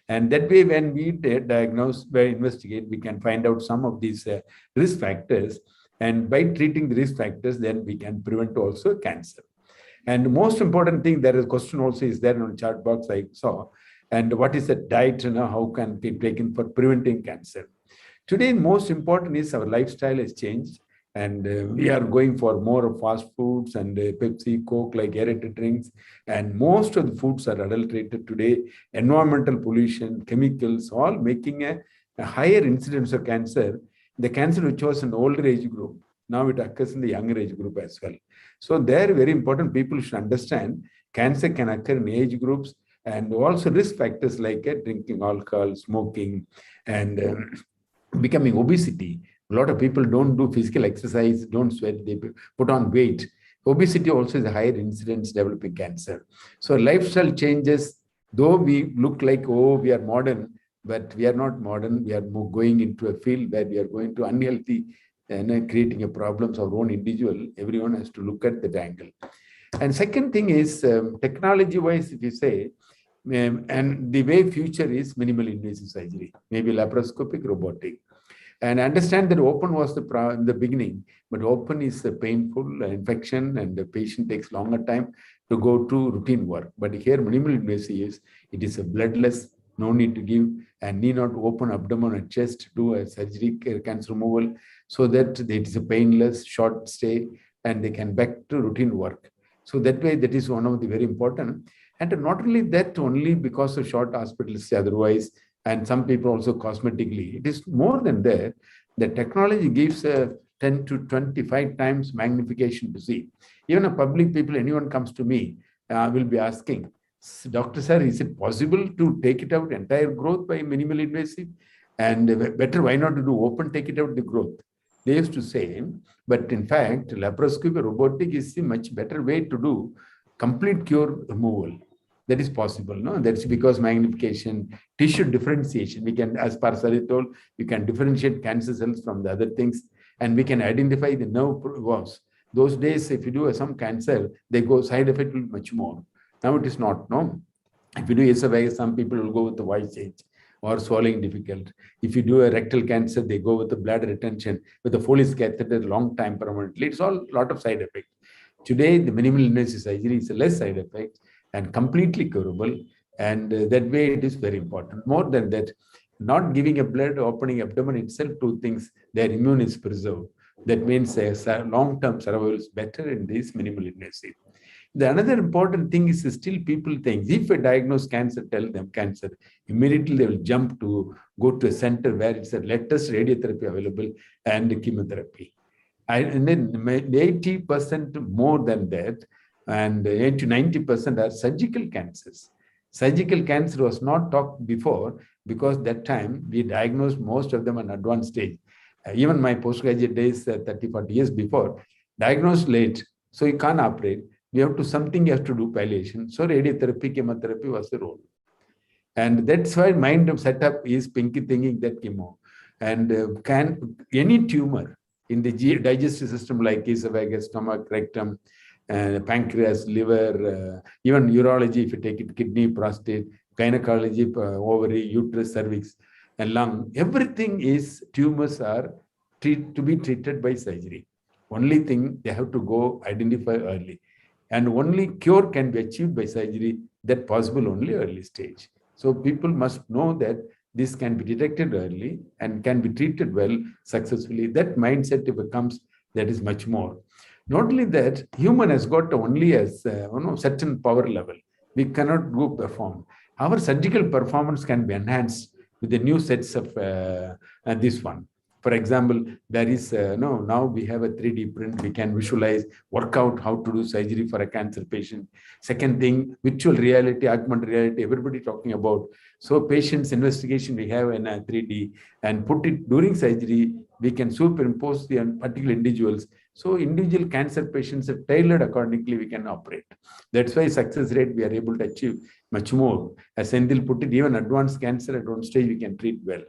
And that way, when we diagnose, by investigate, we can find out some of these risk factors. And by treating the risk factors, then we can prevent also cancer. And the most important thing, there is a question also is there on the chat box I saw. And what is the diet, how can be taken for preventing cancer? Today, most important is our lifestyle has changed. And we are going for more of fast foods and Pepsi, Coke, like aerated drinks. And most of the foods are adulterated today. Environmental pollution, chemicals, all making a higher incidence of cancer. The cancer which was in the older age group, now it occurs in the younger age group as well. So there, very important, people should understand cancer can occur in age groups, and also risk factors like drinking alcohol, smoking, and becoming obesity. A lot of people don't do physical exercise, don't sweat, they put on weight. Obesity also is a higher incidence developing cancer. So lifestyle changes, though we look like, oh, we are modern, but we are not modern. We are more going into a field where we are going to unhealthy and creating a problems of our own individual. Everyone has to look at that angle. And second thing is technology-wise, if you say, and the way future is minimal invasive surgery, maybe laparoscopic, robotic. And understand that open was in the beginning, but open is a painful infection and the patient takes longer time to go to routine work. But here, minimal invasive is, it is a bloodless, no need to give, and need not open abdomen and chest, do a surgery, cancer removal, so that it is a painless, short stay, and they can back to routine work. So that way, that is one of the very important. And not only that, only because of short hospital stay, otherwise, and some people also cosmetically. It is more than that. The technology gives a 10 to 25 times magnification to see. Even a public people, anyone comes to me, will be asking, Doctor sir, is it possible to take it out entire growth by minimal invasive? And better, why not to do open, take it out the growth? They used to say, but in fact, laparoscopy robotic is a much better way to do complete cure removal. That is possible, no? That's because magnification, tissue differentiation. We can, as Parsari told, you can differentiate cancer cells from the other things, and we can identify the nerve valves. Those days, if you do some cancer, they go side effect will be much more. Now it is not, no? If you do esophagus, some people will go with the voice change or swallowing difficult. If you do a rectal cancer, they go with the bladder retention, with the Foley's catheter, long time permanently. It's all a lot of side effects. Today, the minimal invasive surgery is less side effects and completely curable. And that way it is very important. More than that, not giving a blood, opening abdomen itself, two things, their immune is preserved. That means long-term survival is better in this minimal invasive. The another important thing is still people think, if I diagnose cancer, tell them cancer, immediately they will jump to go to a center where it's a latest radiotherapy available and chemotherapy. And then 80% more than that, and 80 to 90% are surgical cancers. Surgical cancer was not talked before because that time we diagnosed most of them at advanced stage. Even my postgraduate days, 30, 40 years before, diagnosed late, so you can't operate. We have to, something you have to do palliation. So radiotherapy, chemotherapy was the role. And that's why mind of setup is pinky thinking that chemo. And can any tumor in the digestive system like esophagus, stomach, rectum, pancreas, liver, even urology, if you take it, kidney, prostate, gynecology, ovary, uterus, cervix, and lung, everything is tumors are to be treated by surgery. Only thing, they have to go identify early. And only cure can be achieved by surgery, that possible only early stage. So people must know that this can be detected early and can be treated well, successfully. That mindset, if it comes, that is much more. Not only that, human has got only a certain power level. We cannot go perform. Our surgical performance can be enhanced with the new sets of this one. For example, there is now we have a 3D print. We can visualize, work out how to do surgery for a cancer patient. Second thing, virtual reality, augmented reality, everybody talking about. So patient's investigation we have in a 3D and put it during surgery. We can superimpose the particular individuals. So individual cancer patients are tailored accordingly, we can operate. That's why success rate we are able to achieve much more. As Senthil put it, even advanced cancer at one stage we can treat well.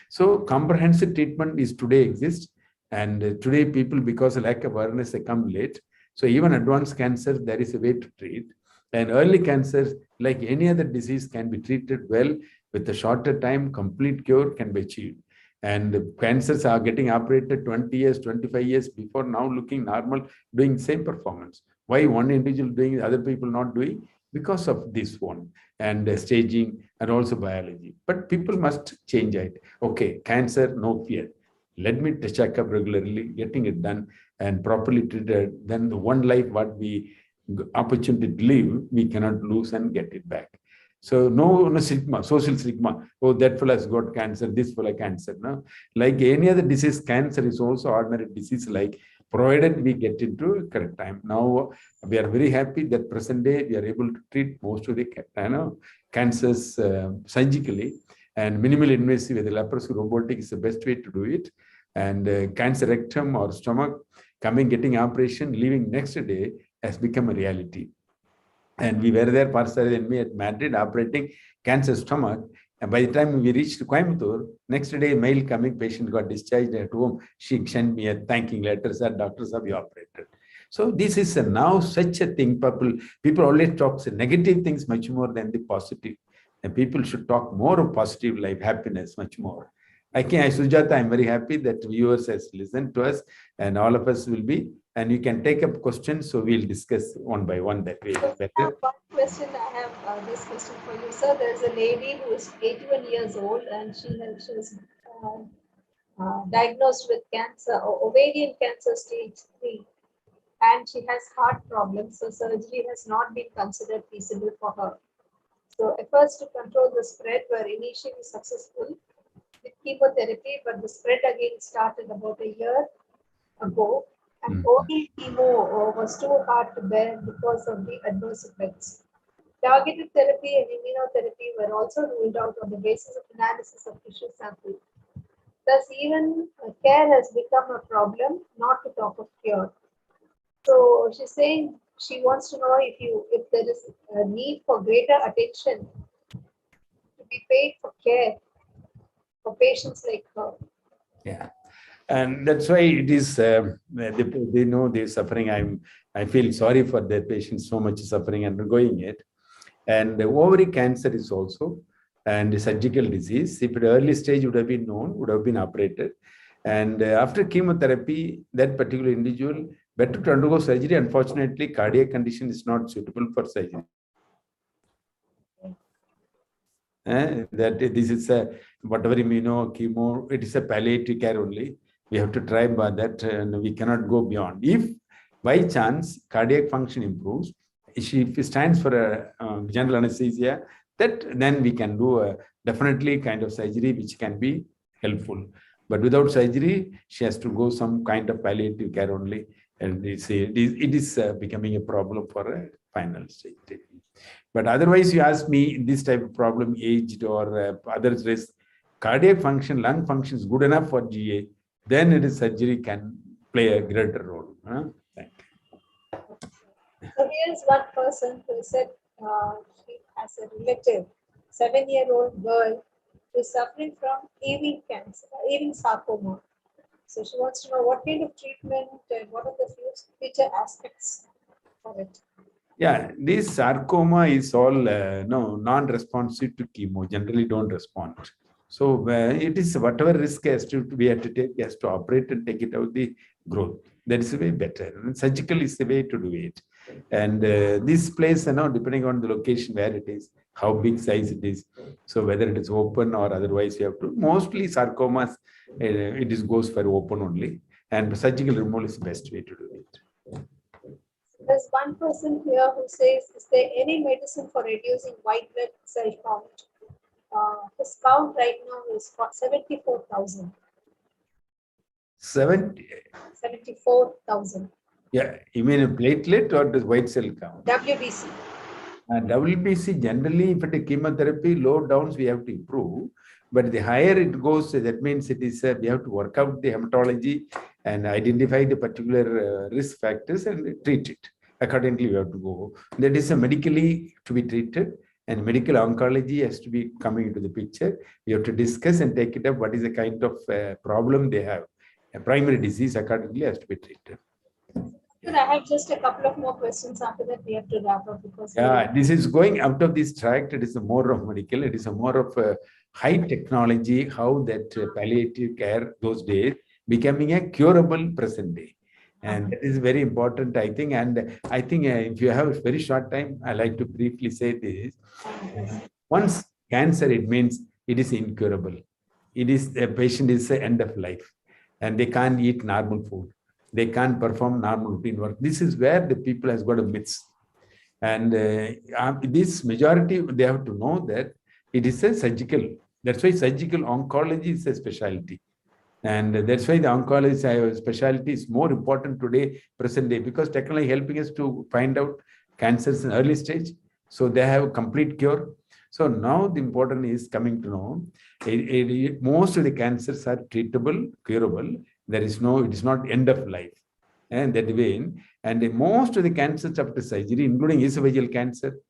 So comprehensive treatment is today exists, and today people, because of lack of awareness, they come late. So even advanced cancer, there is a way to treat. And early cancers, like any other disease, can be treated well with a shorter time. Complete cure can be achieved. And cancers are getting operated 20 years, 25 years before, now looking normal, doing same performance. Why one individual doing, other people not doing? Because of this one, and staging, and also biology. But people must change it. Okay, cancer, no fear. Let me check up regularly, getting it done and properly treated. Then the one life what we opportunity to live, we cannot lose and get it back. So no stigma, social stigma. Oh, that fellow has got cancer, this fellow cancer. No, like any other disease, cancer is also ordinary disease. Like, provided we get into correct time. Now we are very happy that present day we are able to treat most of the cancers surgically and minimally invasive with the laparoscopic robotic is the best way to do it. And cancer rectum or stomach getting operation, leaving next day has become a reality. And we were there, Parsari and me, at Madrid operating cancer stomach. And by the time we reached Coimbatore, next day, male coming patient got discharged at home. She sent me a thanking letter, said, doctors have you operated. So this is now such a thing. People always talk negative things much more than the positive. And people should talk more of positive life, happiness, much more. Sujata, I'm very happy that viewers has listened to us, and all of us will be, and you can take up questions, so we'll discuss one by one that way. Better. One question, I have this question for you, sir. There's a lady who is 81 years old, and she was diagnosed with cancer, ovarian cancer stage 3, and she has heart problems, so surgery has not been considered feasible for her. So efforts to control the spread were initially successful with chemotherapy, but the spread again started about a year ago, and oral chemo was too hard to bear because of the adverse effects. Targeted therapy and immunotherapy were also ruled out on the basis of analysis of tissue sample. Thus, even care has become a problem, not to talk of cure. So she's saying she wants to know if there is a need for greater attention to be paid for care for patients like her. Yeah, and that's why it is. They know they're suffering. I feel sorry for their patients. So much suffering undergoing it, and the ovary cancer is also and surgical disease. If at early stage would have been known, would have been operated, and after chemotherapy, that particular individual better to undergo surgery. Unfortunately, cardiac condition is not suitable for surgery. That this is whatever chemo, it is a palliative care only. We have to try by that, and we cannot go beyond. If by chance cardiac function improves, if it stands for a general anesthesia, then we can do a definitely kind of surgery which can be helpful. But without surgery, she has to go some kind of palliative care only, and it is becoming a problem for a final stage. But otherwise, you ask me, this type of problem, aged or other risk, cardiac function, lung function is good enough for GA, then it is surgery can play a greater role. Thank you. So here's one person who said she has a relative, 7-year-old girl, who is suffering from Ewing cancer, Ewing sarcoma. So she wants to know what kind of treatment and what are the future aspects for it. Yeah, this sarcoma is all non-responsive to chemo, generally don't respond. So it is whatever risk we have to take, has to operate and take it out the growth. That is way better. And surgical is the way to do it. And this place, depending on the location where it is, how big size it is. So whether it is open or otherwise, you have to. Mostly sarcomas, goes for open only. And surgical removal is the best way to do it. There's one person here who says, is there any medicine for reducing white blood cell count? His count right now is 74,000. 74,000. Yeah, you mean a platelet or the white cell count? WBC. WBC, generally, if it is chemotherapy, low downs we have to improve. But the higher it goes, that means it is we have to work out the hematology and identify the particular risk factors and treat it. Accordingly, we have to go. That is medically to be treated, and medical oncology has to be coming into the picture. We have to discuss and take it up. What is the kind of problem they have? A primary disease accordingly has to be treated. Sir, I have just a couple of more questions. After that, we have to wrap up because Yeah, this is going out of this tract. It is a more of medical. It is a more of a high technology. How that palliative care those days becoming a curable present day, and that is very important, I think. And I think if you have a very short time, I like to briefly say this. Once cancer, it means it is incurable. It is the patient is the end of life, and they can't eat normal food. They can't perform normal routine work. This is where the people has got a myths. And this majority, they have to know that it is a surgical. That's why surgical oncology is a specialty. And that's why the oncology specialty is more important today, present day, because technology helping us to find out cancers in early stage. So they have a complete cure. So now the important is coming to know, most of the cancers are treatable, curable. There is no, it is not end of life. And that way, and most of the cancers after surgery, including esophageal cancer,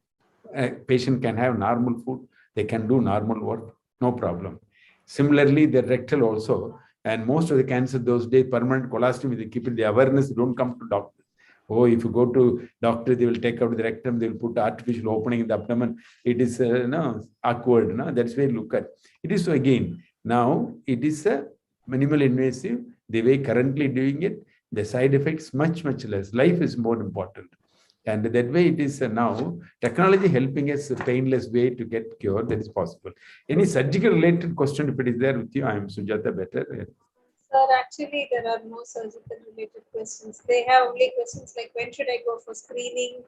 a patient can have normal food, they can do normal work, no problem. Similarly, the rectal also, and most of the cancer those days, permanent colostomy, they keep it, the awareness, don't come to doctor. Oh, if you go to doctor, they will take out the rectum, they will put artificial opening in the abdomen. It is awkward. No? That's why look at. It is so again, now it is a minimal invasive, the way currently doing it, the side effects much, much less. Life is more important. And that way it is now technology helping us a painless way to get cured. That is possible. Any surgical related question, if it is there with you, I am Sujata better. Sir, actually, there are no surgical related questions. They have only questions like when should I go for screening?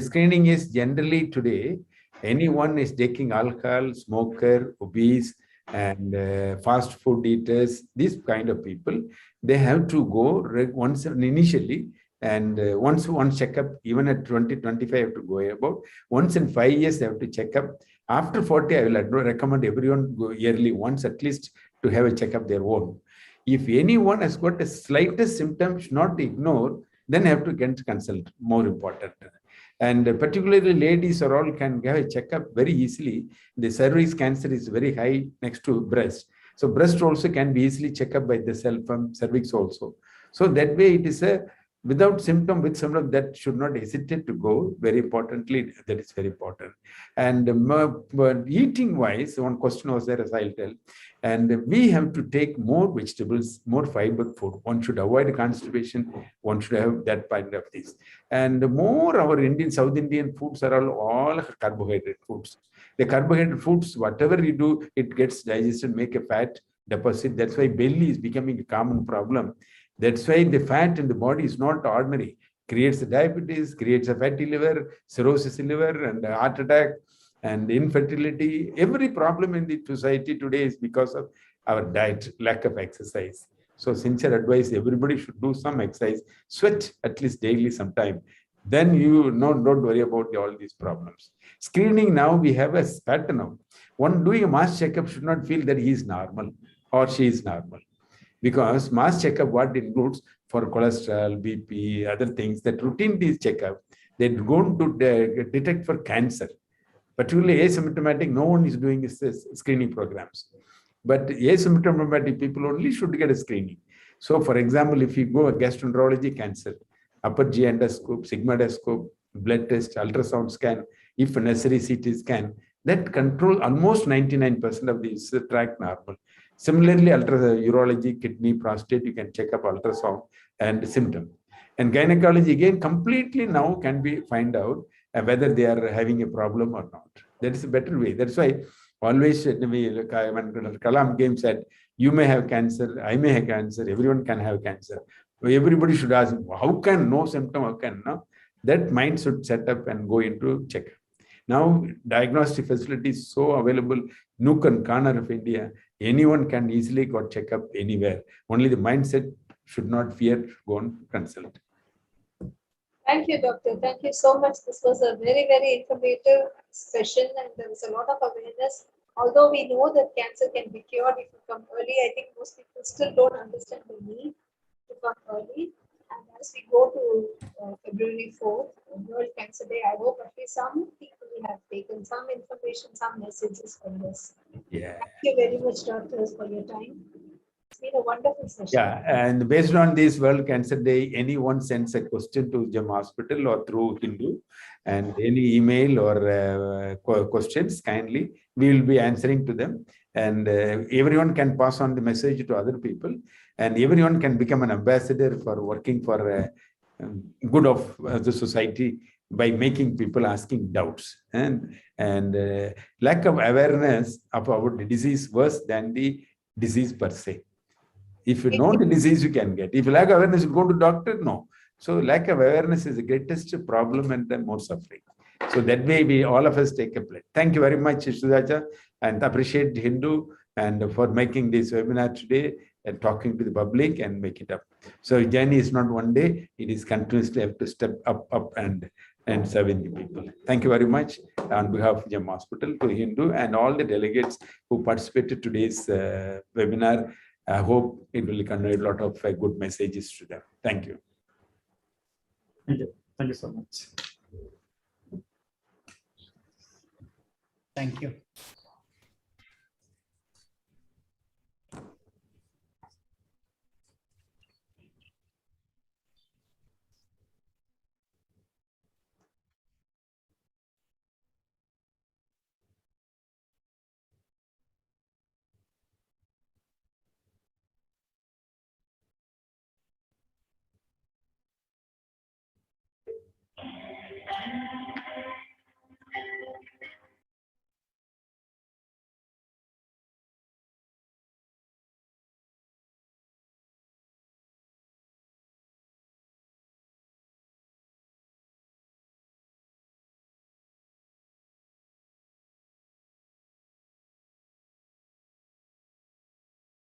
Screening is generally today, anyone is taking alcohol, smoker, obese, and fast food eaters, these kind of people, they have to go once initially, and once checkup, even at 20, 25 have to go about. Once in 5 years, they have to check up. After 40, I will recommend everyone go yearly once at least to have a checkup their own. If anyone has got the slightest symptom, should not ignore, then have to get consult, more important. And particularly ladies are all can have a checkup very easily. The cervix cancer is very high next to breast. So breast also can be easily checked up by the cervix also. So that way it is a, without symptom, with symptom, that should not hesitate to go. Very importantly, that is very important. And eating wise, one question was there, as I'll tell. And we have to take more vegetables, more fiber food. One should avoid constipation. One should have that kind of things. And more our Indian, South Indian foods are all carbohydrate foods. The carbohydrate foods, whatever you do, it gets digested, make a fat deposit. That's why belly is becoming a common problem. That's why the fat in the body is not ordinary. Creates a diabetes, creates a fatty liver, cirrhosis liver, and a heart attack, and infertility. Every problem in the society today is because of our diet, lack of exercise. So sincere advice, everybody should do some exercise, sweat at least daily sometime. Then you don't worry about all these problems. Screening now, we have a pattern now. One doing a mass checkup should not feel that he is normal or she is normal. Because mass checkup, what includes for cholesterol, BP, other things, that routine these checkup, they're going to detect for cancer. Particularly asymptomatic, no one is doing screening programs. But asymptomatic people only should get a screening. So for example, if you go a gastroenterology cancer, upper GI endoscope, sigmoidoscope, blood test, ultrasound scan, if necessary CT scan, that control almost 99% of these track normal. Similarly, urology, kidney, prostate, you can check up ultrasound and symptom. And gynecology, again, completely now can be find out whether they are having a problem or not. That is a better way. That's why always when Kalam came said, you may have cancer, I may have cancer, everyone can have cancer. Everybody should ask, how can no symptom, how can no? That mind should set up and go into check. Now, diagnostic facilities so available, nook and corner of India, anyone can easily go check up anywhere. Only the mindset should not fear, go and consult. Thank you, doctor. Thank you so much. This was a very, very informative session and there was a lot of awareness. Although we know that cancer can be cured if you come early, I think most people still don't understand the need to come early. And as we go to February 4th, World Cancer Day, I hope at least some people have taken some information, some messages from this. Yeah. Thank you very much, doctors, for your time. been a wonderful session. Yeah, and based on this World Cancer Day, anyone sends a question to Gem Hospital or through Hindu, and any email or questions, kindly, we will be answering to them. And everyone can pass on the message to other people, and everyone can become an ambassador for working for good of the society by making people asking doubts. And lack of awareness about the disease worse than the disease per se. If you know the disease, you can get. If you lack awareness, you go to doctor, no. So lack of awareness is the greatest problem and then more suffering. So that way, we all of us take a plate. Thank you very much, Sudacha, and appreciate Hindu and for making this webinar today and talking to the public and make it up. So journey is not one day; it is continuously have to step up and serving the people. Thank you very much on behalf of Gem Hospital to Hindu and all the delegates who participated today's webinar. I hope it will convey a lot of good messages to them. Thank you. Thank you. Thank you so much. Thank you.